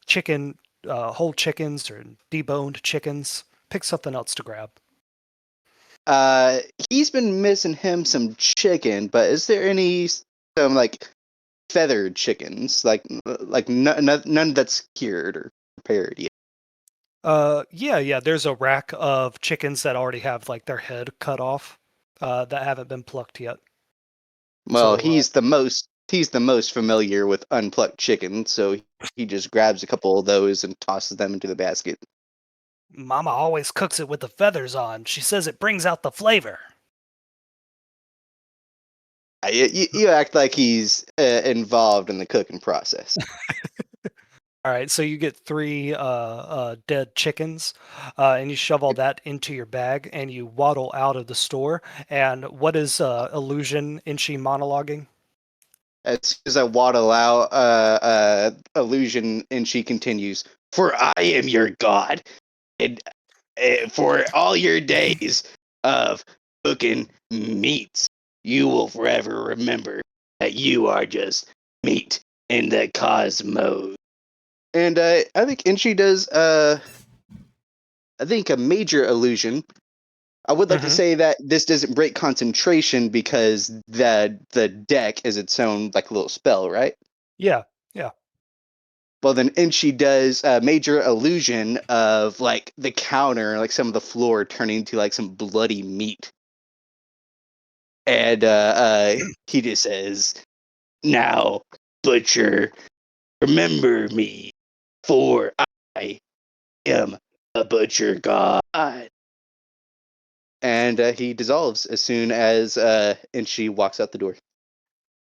chicken, whole chickens or deboned chickens. Pick something else to grab. He's been missing him some chicken, but is there any some like feathered chickens, like none that's cured or prepared yet? Yeah. There's a rack of chickens that already have like their head cut off, that haven't been plucked yet. Well, So, he's the most familiar with unplucked chicken, so he just grabs a couple of those and tosses them into the basket. Mama always cooks it with the feathers on. She says it brings out the flavor. You act like he's involved in the cooking process. All right, so you get 3 dead chickens, and you shove all that into your bag, and you waddle out of the store. And what is Illusion Inchi monologuing? As soon as I waddle out, illusion, and she continues, "For I am your god, and for all your days of cooking meats, you will forever remember that you are just meat in the cosmos." And I think Inchi does, I think, a major illusion. I would like to Hmm. say that this doesn't break concentration because the deck is its own like little spell, right? Yeah, yeah. Well, then Inchi does a major illusion of like the counter, like some of the floor turning into like some bloody meat, and he just says, "Now, butcher, remember me, for I am a butcher god." And he dissolves as soon as Inchi walks out the door.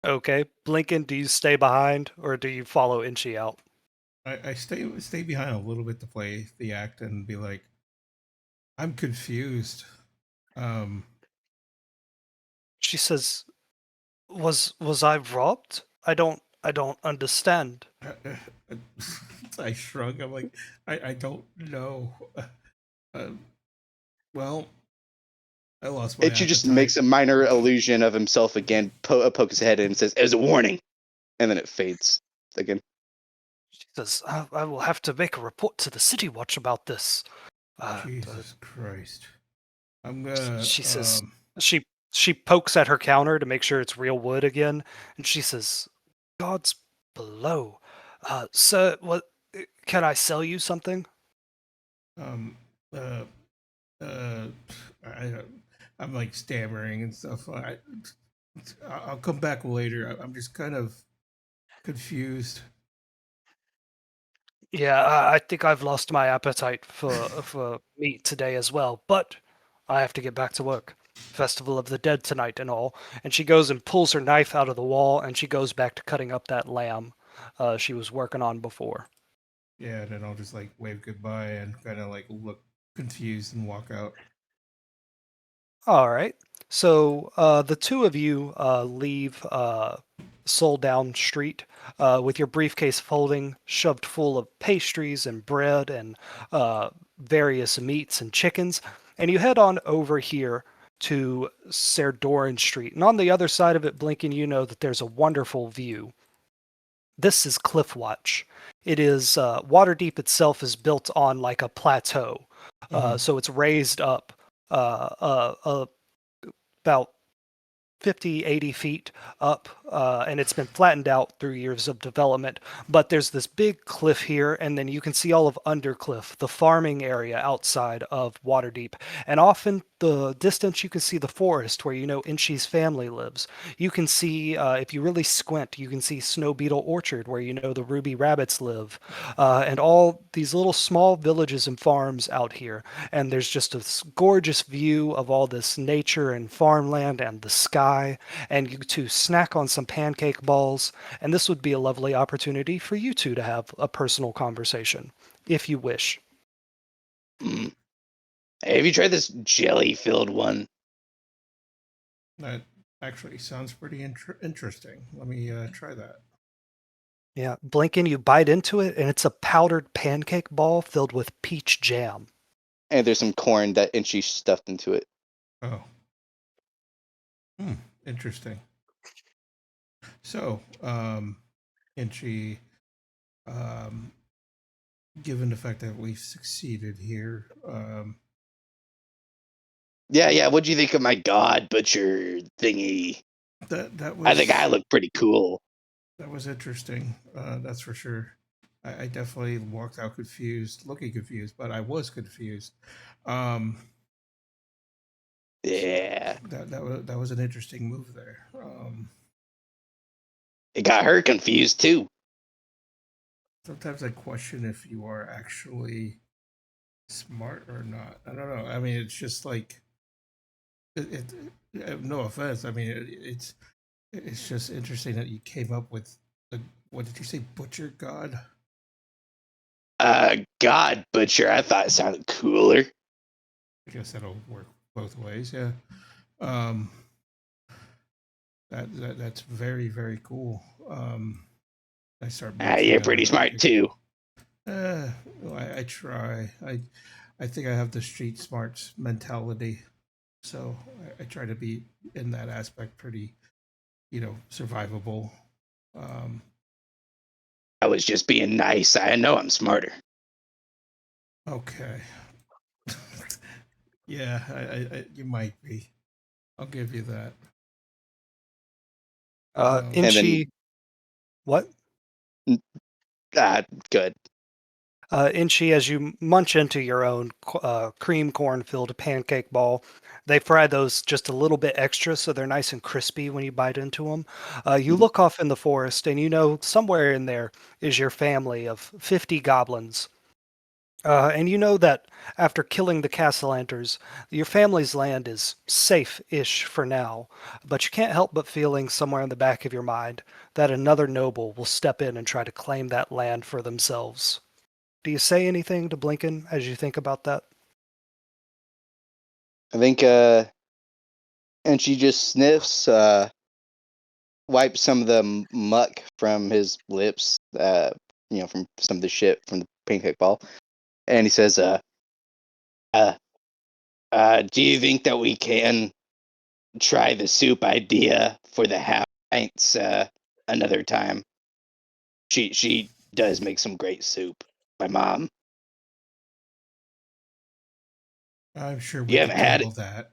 Okay, Blinken, do you stay behind or do you follow Inchi out? I stay behind a little bit to play the act and be like, I'm confused. Um, She says, "Was I robbed? I don't understand." I shrug. I'm like, I don't know. Uh, well, I lost my Inchi just appetite. makes a minor illusion of himself again, poke his head in and says, "As a warning," and then it fades again. She says, "I will have to make a report to the City Watch about this." Uh, Jesus Christ. I'm gonna she says she she pokes at her counter to make sure it's real wood again, and she says, "God's below. Sir, what can I sell you something?" um uh uh I I'm like stammering and stuff. I'll come back later. I'm just kind of confused. Yeah, I think I've lost my appetite for meat today as well, but I have to get back to work. Festival of the Dead tonight and all. And she goes and pulls her knife out of the wall, and she goes back to cutting up that lamb she was working on before. Yeah, and then I'll just like wave goodbye and kind of like look confused and walk out. All right. So the two of you leave Soul Down Street with your briefcase folding, shoved full of pastries and bread and various meats and chickens, and you head on over here to Serdoran Street. And on the other side of it, blinking, you know that there's a wonderful view. This is Cliffwatch. It is Waterdeep itself is built on like a plateau, Mhm. so it's raised up about 50, 80 feet up, and it's been flattened out through years of development. But there's this big cliff here, and then you can see all of Undercliff, the farming area outside of Waterdeep. And off in the distance, you can see the forest where you know Inchi's family lives. You can see, if you really squint, you can see Snow Beetle Orchard where you know the Ruby Rabbits live, and all these little small villages and farms out here. And there's just a gorgeous view of all this nature and farmland and the sky, and you two snack on some pancake balls, and this would be a lovely opportunity for you two to have a personal conversation, if you wish. Mm. Hey, have you tried this jelly-filled one? That actually sounds pretty interesting. Let me try that. Yeah, Blinken, you bite into it, and it's a powdered pancake ball filled with peach jam. And there's some corn that Inchi stuffed into it. Oh, hmm, interesting. So, and she, um, given the fact that we've succeeded here, Yeah. What do you think of my god butcher thingy? that I think I was look pretty cool. that was interesting. That's for sure. I definitely walked out confused, looking confused, but I was confused. Um, Yeah. that was an interesting move there. It got her confused too. Sometimes I question if you are actually smart or not. I don't know. I mean, it's just like no offense. I mean, it's It's just interesting that you came up with the, what did you say, butcher god? God Butcher. I thought it sounded cooler. I guess that'll work both ways. Yeah. Um, that's very very cool. I start munching You're on a pretty smart pancake. too. Well, I try. I think I have the street smarts mentality, so I try to be in that aspect pretty, survivable. Um, I was just being nice. I know I'm smarter. okay. Yeah, you might be. I'll give you that. Um, And then, Inchi, what? good. Inchi, as you munch into your own cream corn-filled pancake ball, they fry those just a little bit extra so they're nice and crispy when you bite into them. You Mhm. look off in the forest, and you know somewhere in there is your family of 50 goblins. And you know that after killing the Castellanters, your family's land is safe-ish for now, but you can't help but feeling somewhere in the back of your mind that another noble will step in and try to claim that land for themselves. Do you say anything to Blinken as you think about that? I think, and she just sniffs, wipes some of the muck from his lips, from some of the shit from the pancake ball, and he says, uh, do you think that we can try the soup idea for the half pints another time? She does make some great soup. My mom. I'm sure we You haven't could had it. table that.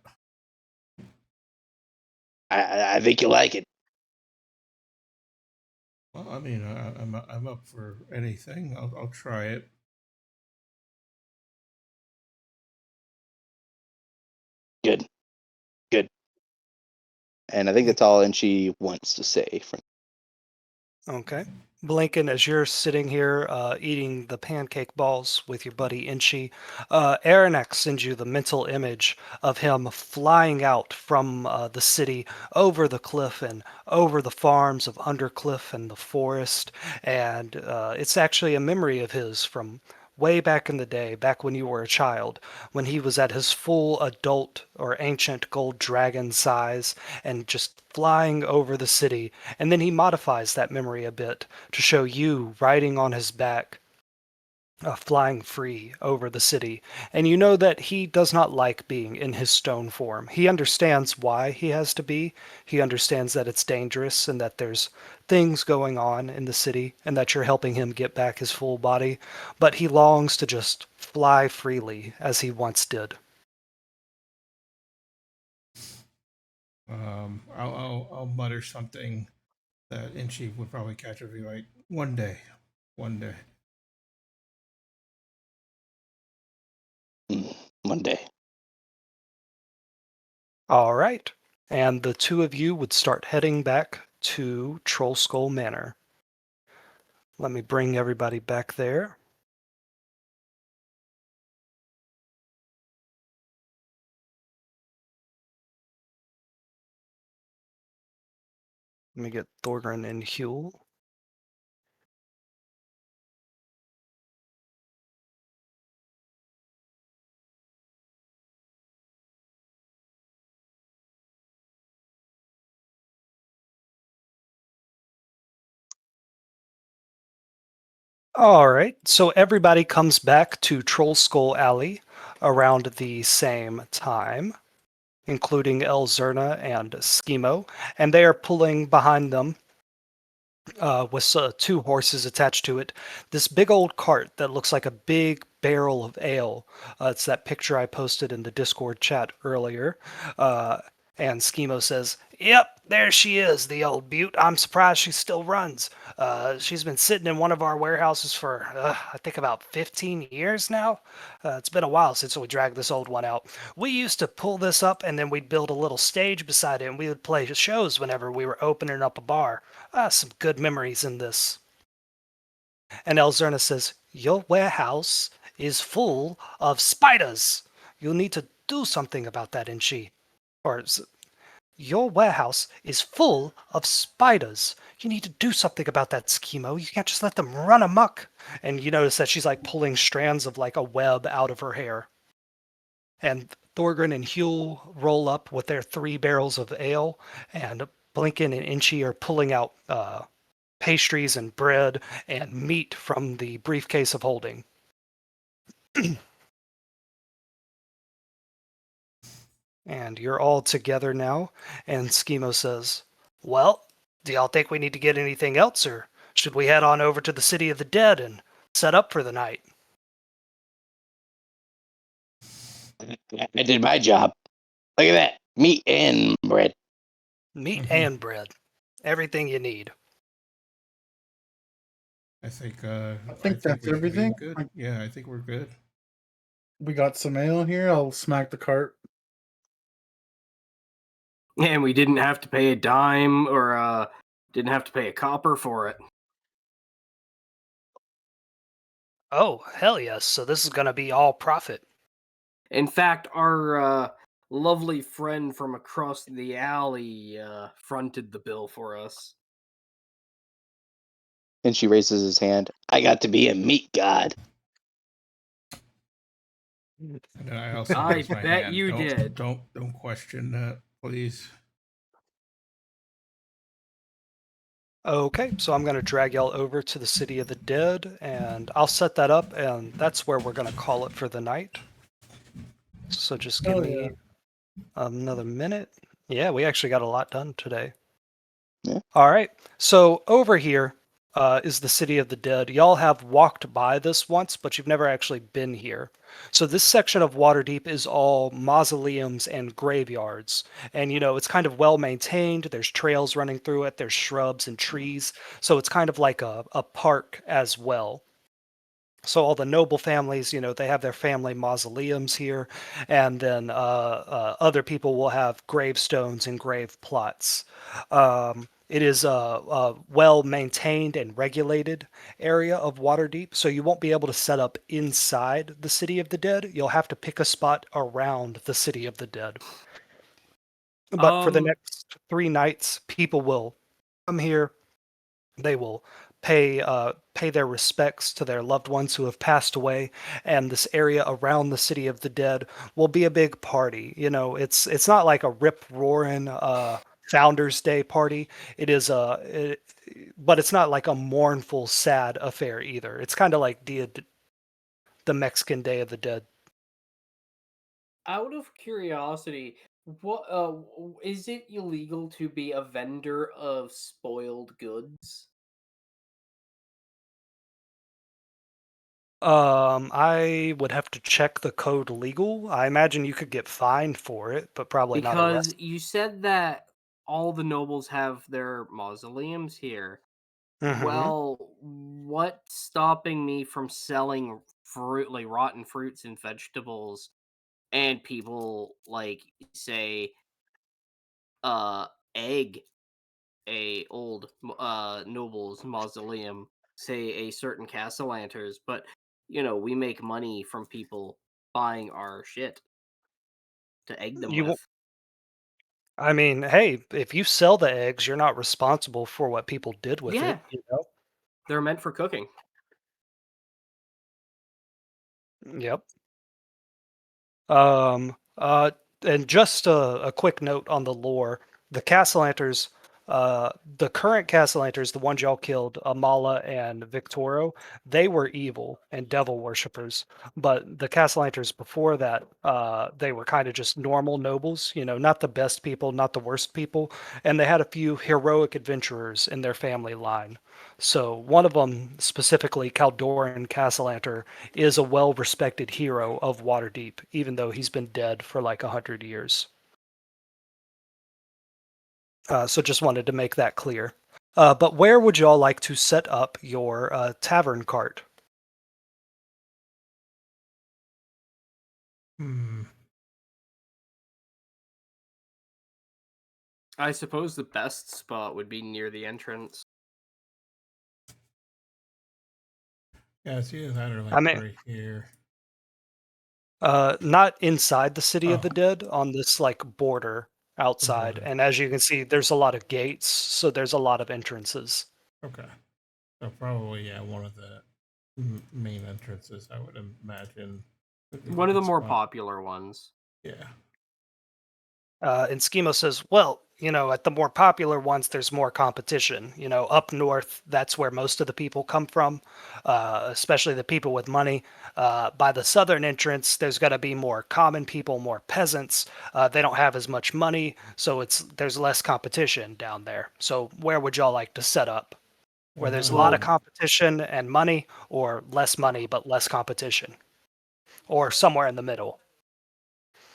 I think you like it. Well, I mean, I'm up for anything. I'll try it. Good, good. And I think that's all. And she wants to say from. Okay. Blinken, as you're sitting here eating the pancake balls with your buddy Inchi, Aranek sends you the mental image of him flying out from the city over the cliff and over the farms of Undercliff and the forest. And it's actually a memory of his from way back in the day, back when you were a child, when he was at his full adult or ancient gold dragon size and just flying over the city. And then he modifies that memory a bit to show you riding on his back, flying free over the city. And you know that he does not like being in his stone form. He understands why he has to be. He understands that it's dangerous and that there's things going on in the city and that you're helping him get back his full body. But he longs to just fly freely as he once did. I'll mutter something that Inchi would probably catch and be like, one day, one day. One day. All right. And the two of you would start heading back to Troll Skull Manor. Let me bring everybody back there. Let me get Thorgrim and Huel. All right, so everybody comes back to Troll Skull Alley around the same time, including Elzerna and Schemo, and they are pulling behind them with two horses attached to it. This big old cart that looks like a big barrel of ale. It's that picture I posted in the Discord chat earlier. Uh, and Schemo says, "Yep, there she is, the old beaut. I'm surprised she still runs. She's been sitting in one of our warehouses for, I think, about 15 years now. It's been a while since we dragged this old one out. We used to pull this up, and then we'd build a little stage beside it, and we would play shows whenever we were opening up a bar. Some good memories in this." And Elzerna says, "Your warehouse is full of spiders. You'll need to do something about that, Inchi." Or your warehouse is full of spiders. You need to do something about that, Schemo. You can't just let them run amok. And you notice that she's like pulling strands of like a web out of her hair. And Thorgrin and Huel roll up with their 3 barrels of ale, and Blinken and Inchy are pulling out pastries and bread and meat from the briefcase of holding. And you're all together now, and Schemo says, well, do y'all think we need to get anything else, or should we head on over to the City of the Dead and set up for the night? I did my job. Look at that. Meat and bread. Meat Mhm. and bread. Everything you need. I think that's we should be everything. good. Yeah, I think we're good. We got some ale here. I'll smack the cart. And we didn't have to pay a dime or didn't have to pay a copper for it. Oh, hell yes. So this is going to be all profit. In fact, our lovely friend from across the alley fronted the bill for us. And she raises his hand. I got to be a meat god. And then I also I raise my bet hand. you don't, did. Don't question that, please. Okay, so I'm going to drag y'all over to the City of the Dead, and I'll set that up, and that's where we're going to call it for the night. So just give Oh, me yeah. another minute. Yeah, we actually got a lot done today. Yeah. All right, so over here is the City of the Dead. Y'all have walked by this once, but you've never actually been here. So this section of Waterdeep is all mausoleums and graveyards. And, you know, it's kind of well maintained. There's trails running through it. There's shrubs and trees. So it's kind of like a park as well. So all the noble families, you know, they have their family mausoleums here, and then other people will have gravestones and grave plots. It is a well maintained and regulated area of Waterdeep, so you won't be able to set up inside the City of the Dead. You'll have to pick a spot around the City of the Dead. But for the next 3 nights, people will come here. They will pay their respects to their loved ones who have passed away, and this area around the City of the Dead will be a big party. You know, it's not like a rip roaring Founders Day party. It is but it's not like a mournful, sad affair either. It's kind of like the Mexican Day of the Dead. Out of curiosity, what is it illegal to be a vendor of spoiled goods? I would have to check the code legal. I imagine you could get fined for it, but probably not Because arrested. you said that all the nobles have their mausoleums here. Mhm. Well, what's stopping me from selling fruit, like rotten fruits and vegetables, and people like say, uh, egg a old noble's mausoleum, say a certain Castellanter's, but you know we make money from people buying our shit to egg them You won't. with. I mean, hey, if you sell the eggs, you're not responsible for what people did with it, Yeah, you know? they're meant for cooking. Yep. Um, uh, and just a quick note on the lore. The Castellanters, the current Castellanters, the ones y'all killed, Amala and Victoro, they were evil and devil worshippers. But the Castellanters before that, they were kind of just normal nobles, you know, not the best people, not the worst people. And they had a few heroic adventurers in their family line. So one of them, specifically Caldoran Castellanter, is a well-respected hero of Waterdeep, even though he's been dead for like 100 years. So just wanted to make that clear. But where would y'all like to set up your tavern cart? Hmm. I suppose the best spot would be near the entrance. Yeah, it's either that or I like mean, right here. not inside the City of Oh, the Dead, on this like border. outside. Okay. And as you can see, there's a lot of gates, so there's a lot of entrances. Okay. So probably one of the main entrances, I would imagine. Would be a One of the good more spot. popular ones. Yeah. And Schemo says, well, at the more popular ones, there's more competition. Up north, that's where most of the people come from, especially the people with money. By the southern entrance, there's going to be more common people, more peasants. They don't have as much money, so there's less competition down there. So where would y'all like to set up? Where there's a lot of Well- competition and money, or less money but less competition? Or somewhere in the middle?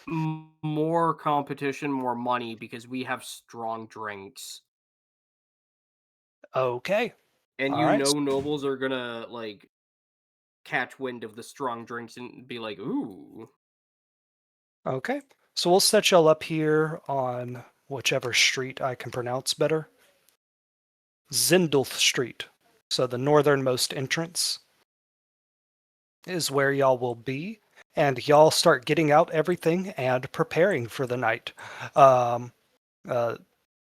More competition, more money, because we have strong drinks. Okay. And All right. nobles are gonna, like, catch wind of the strong drinks and be like, ooh. Okay. So we'll set y'all up here on whichever street I can pronounce better. Zindulth Street. So the northernmost entrance is where y'all will be. And y'all start getting out everything and preparing for the night. Um, uh,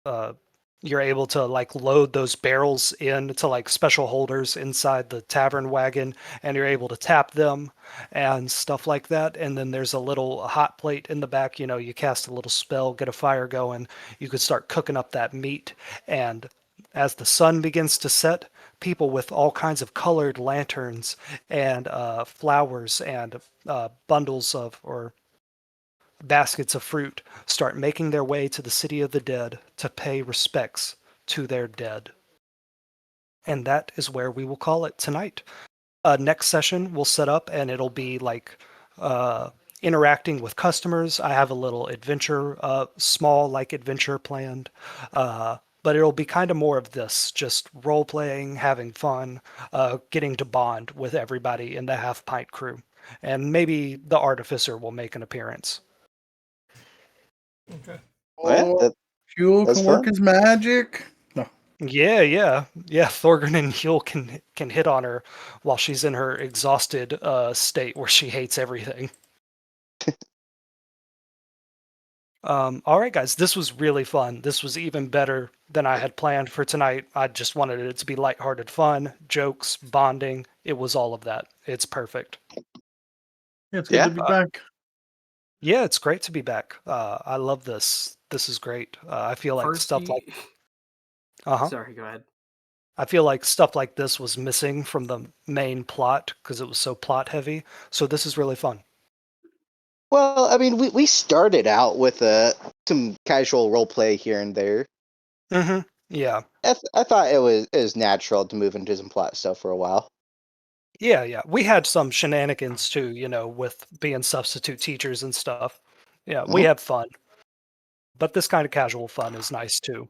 uh, you're able to like load those barrels into like special holders inside the tavern wagon, and you're able to tap them and stuff like that. And then there's a little hot plate in the back. You cast a little spell, get a fire going. You could start cooking up that meat. And as the sun begins to set, people with all kinds of colored lanterns and flowers and bundles of or baskets of fruit start making their way to the city of the dead to pay respects to their dead. And that is where we will call it tonight. Next session we'll set up and it'll be like interacting with customers. I have a little adventure, small like adventure planned. But it'll be kind of more of this, just role playing, having fun, getting to bond with everybody in the Half Pint crew. And maybe the artificer will make an appearance. Okay. Yeah, Oh, Fuel that's can work fun. his magic. No. Yeah. Thorgrin and Yule can hit on her while she's in her exhausted state where she hates everything. All right, guys, this was really fun. This was even better than I had planned for tonight. I just wanted it to be lighthearted fun, jokes, bonding. It was all of that. It's perfect. Yeah, it's good Yeah. to be back. Yeah, it's great to be back. I love this. This is great. I feel like First, stuff like uh-huh. Sorry, go ahead. I feel like stuff like this was missing from the main plot because it was so plot heavy. So this is really fun. Well, I mean, we started out with some casual role play here and there. Mm-hmm. Yeah. I thought it was natural to move into some plot stuff for a while. Yeah. We had some shenanigans too, with being substitute teachers and stuff. Yeah, we Mhm. had fun. But this kind of casual fun is nice too.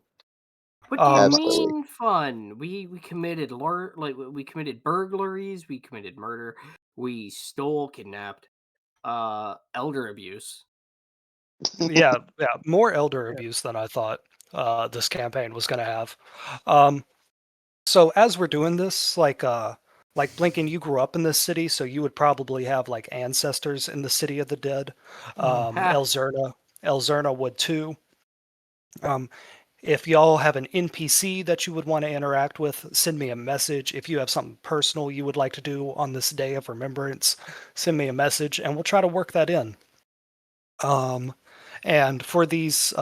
What do you Absolutely. mean fun? We committed we committed burglaries, we committed murder, we stole, kidnapped, elder abuse. Yeah, more elder abuse than I thought this campaign was going to have. So as we're doing this, like Blinken, you grew up in this city, so you would probably have like ancestors in the city of the dead. Ha. Elzerna would too. Um, if y'all have an NPC that you would want to interact with, send me a message. If you have something personal you would like to do on this day of remembrance, send me a message and we'll try to work that in. And for these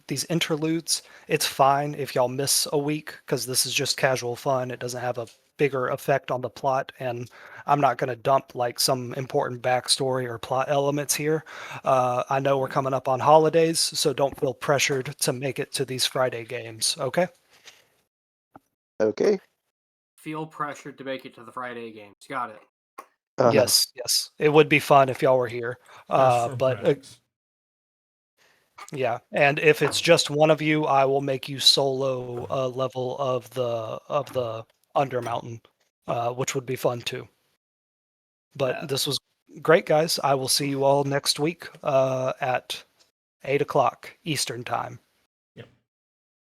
these interludes, it's fine if y'all miss a week because this is just casual fun. It doesn't have a bigger effect on the plot, and I'm not going to dump like some important backstory or plot elements here. I know we're coming up on holidays, so don't feel pressured to make it to these Friday games. Okay? Okay. Feel pressured to make it to the Friday games. Got it. Uh-huh. Yes. It would be fun if y'all were here. Just for But Brax. Yeah, and if it's just one of you, I will make you solo a level of the Undermountain, which would be fun too. But this was great, guys. I will see you all next week at 8 o'clock Eastern time.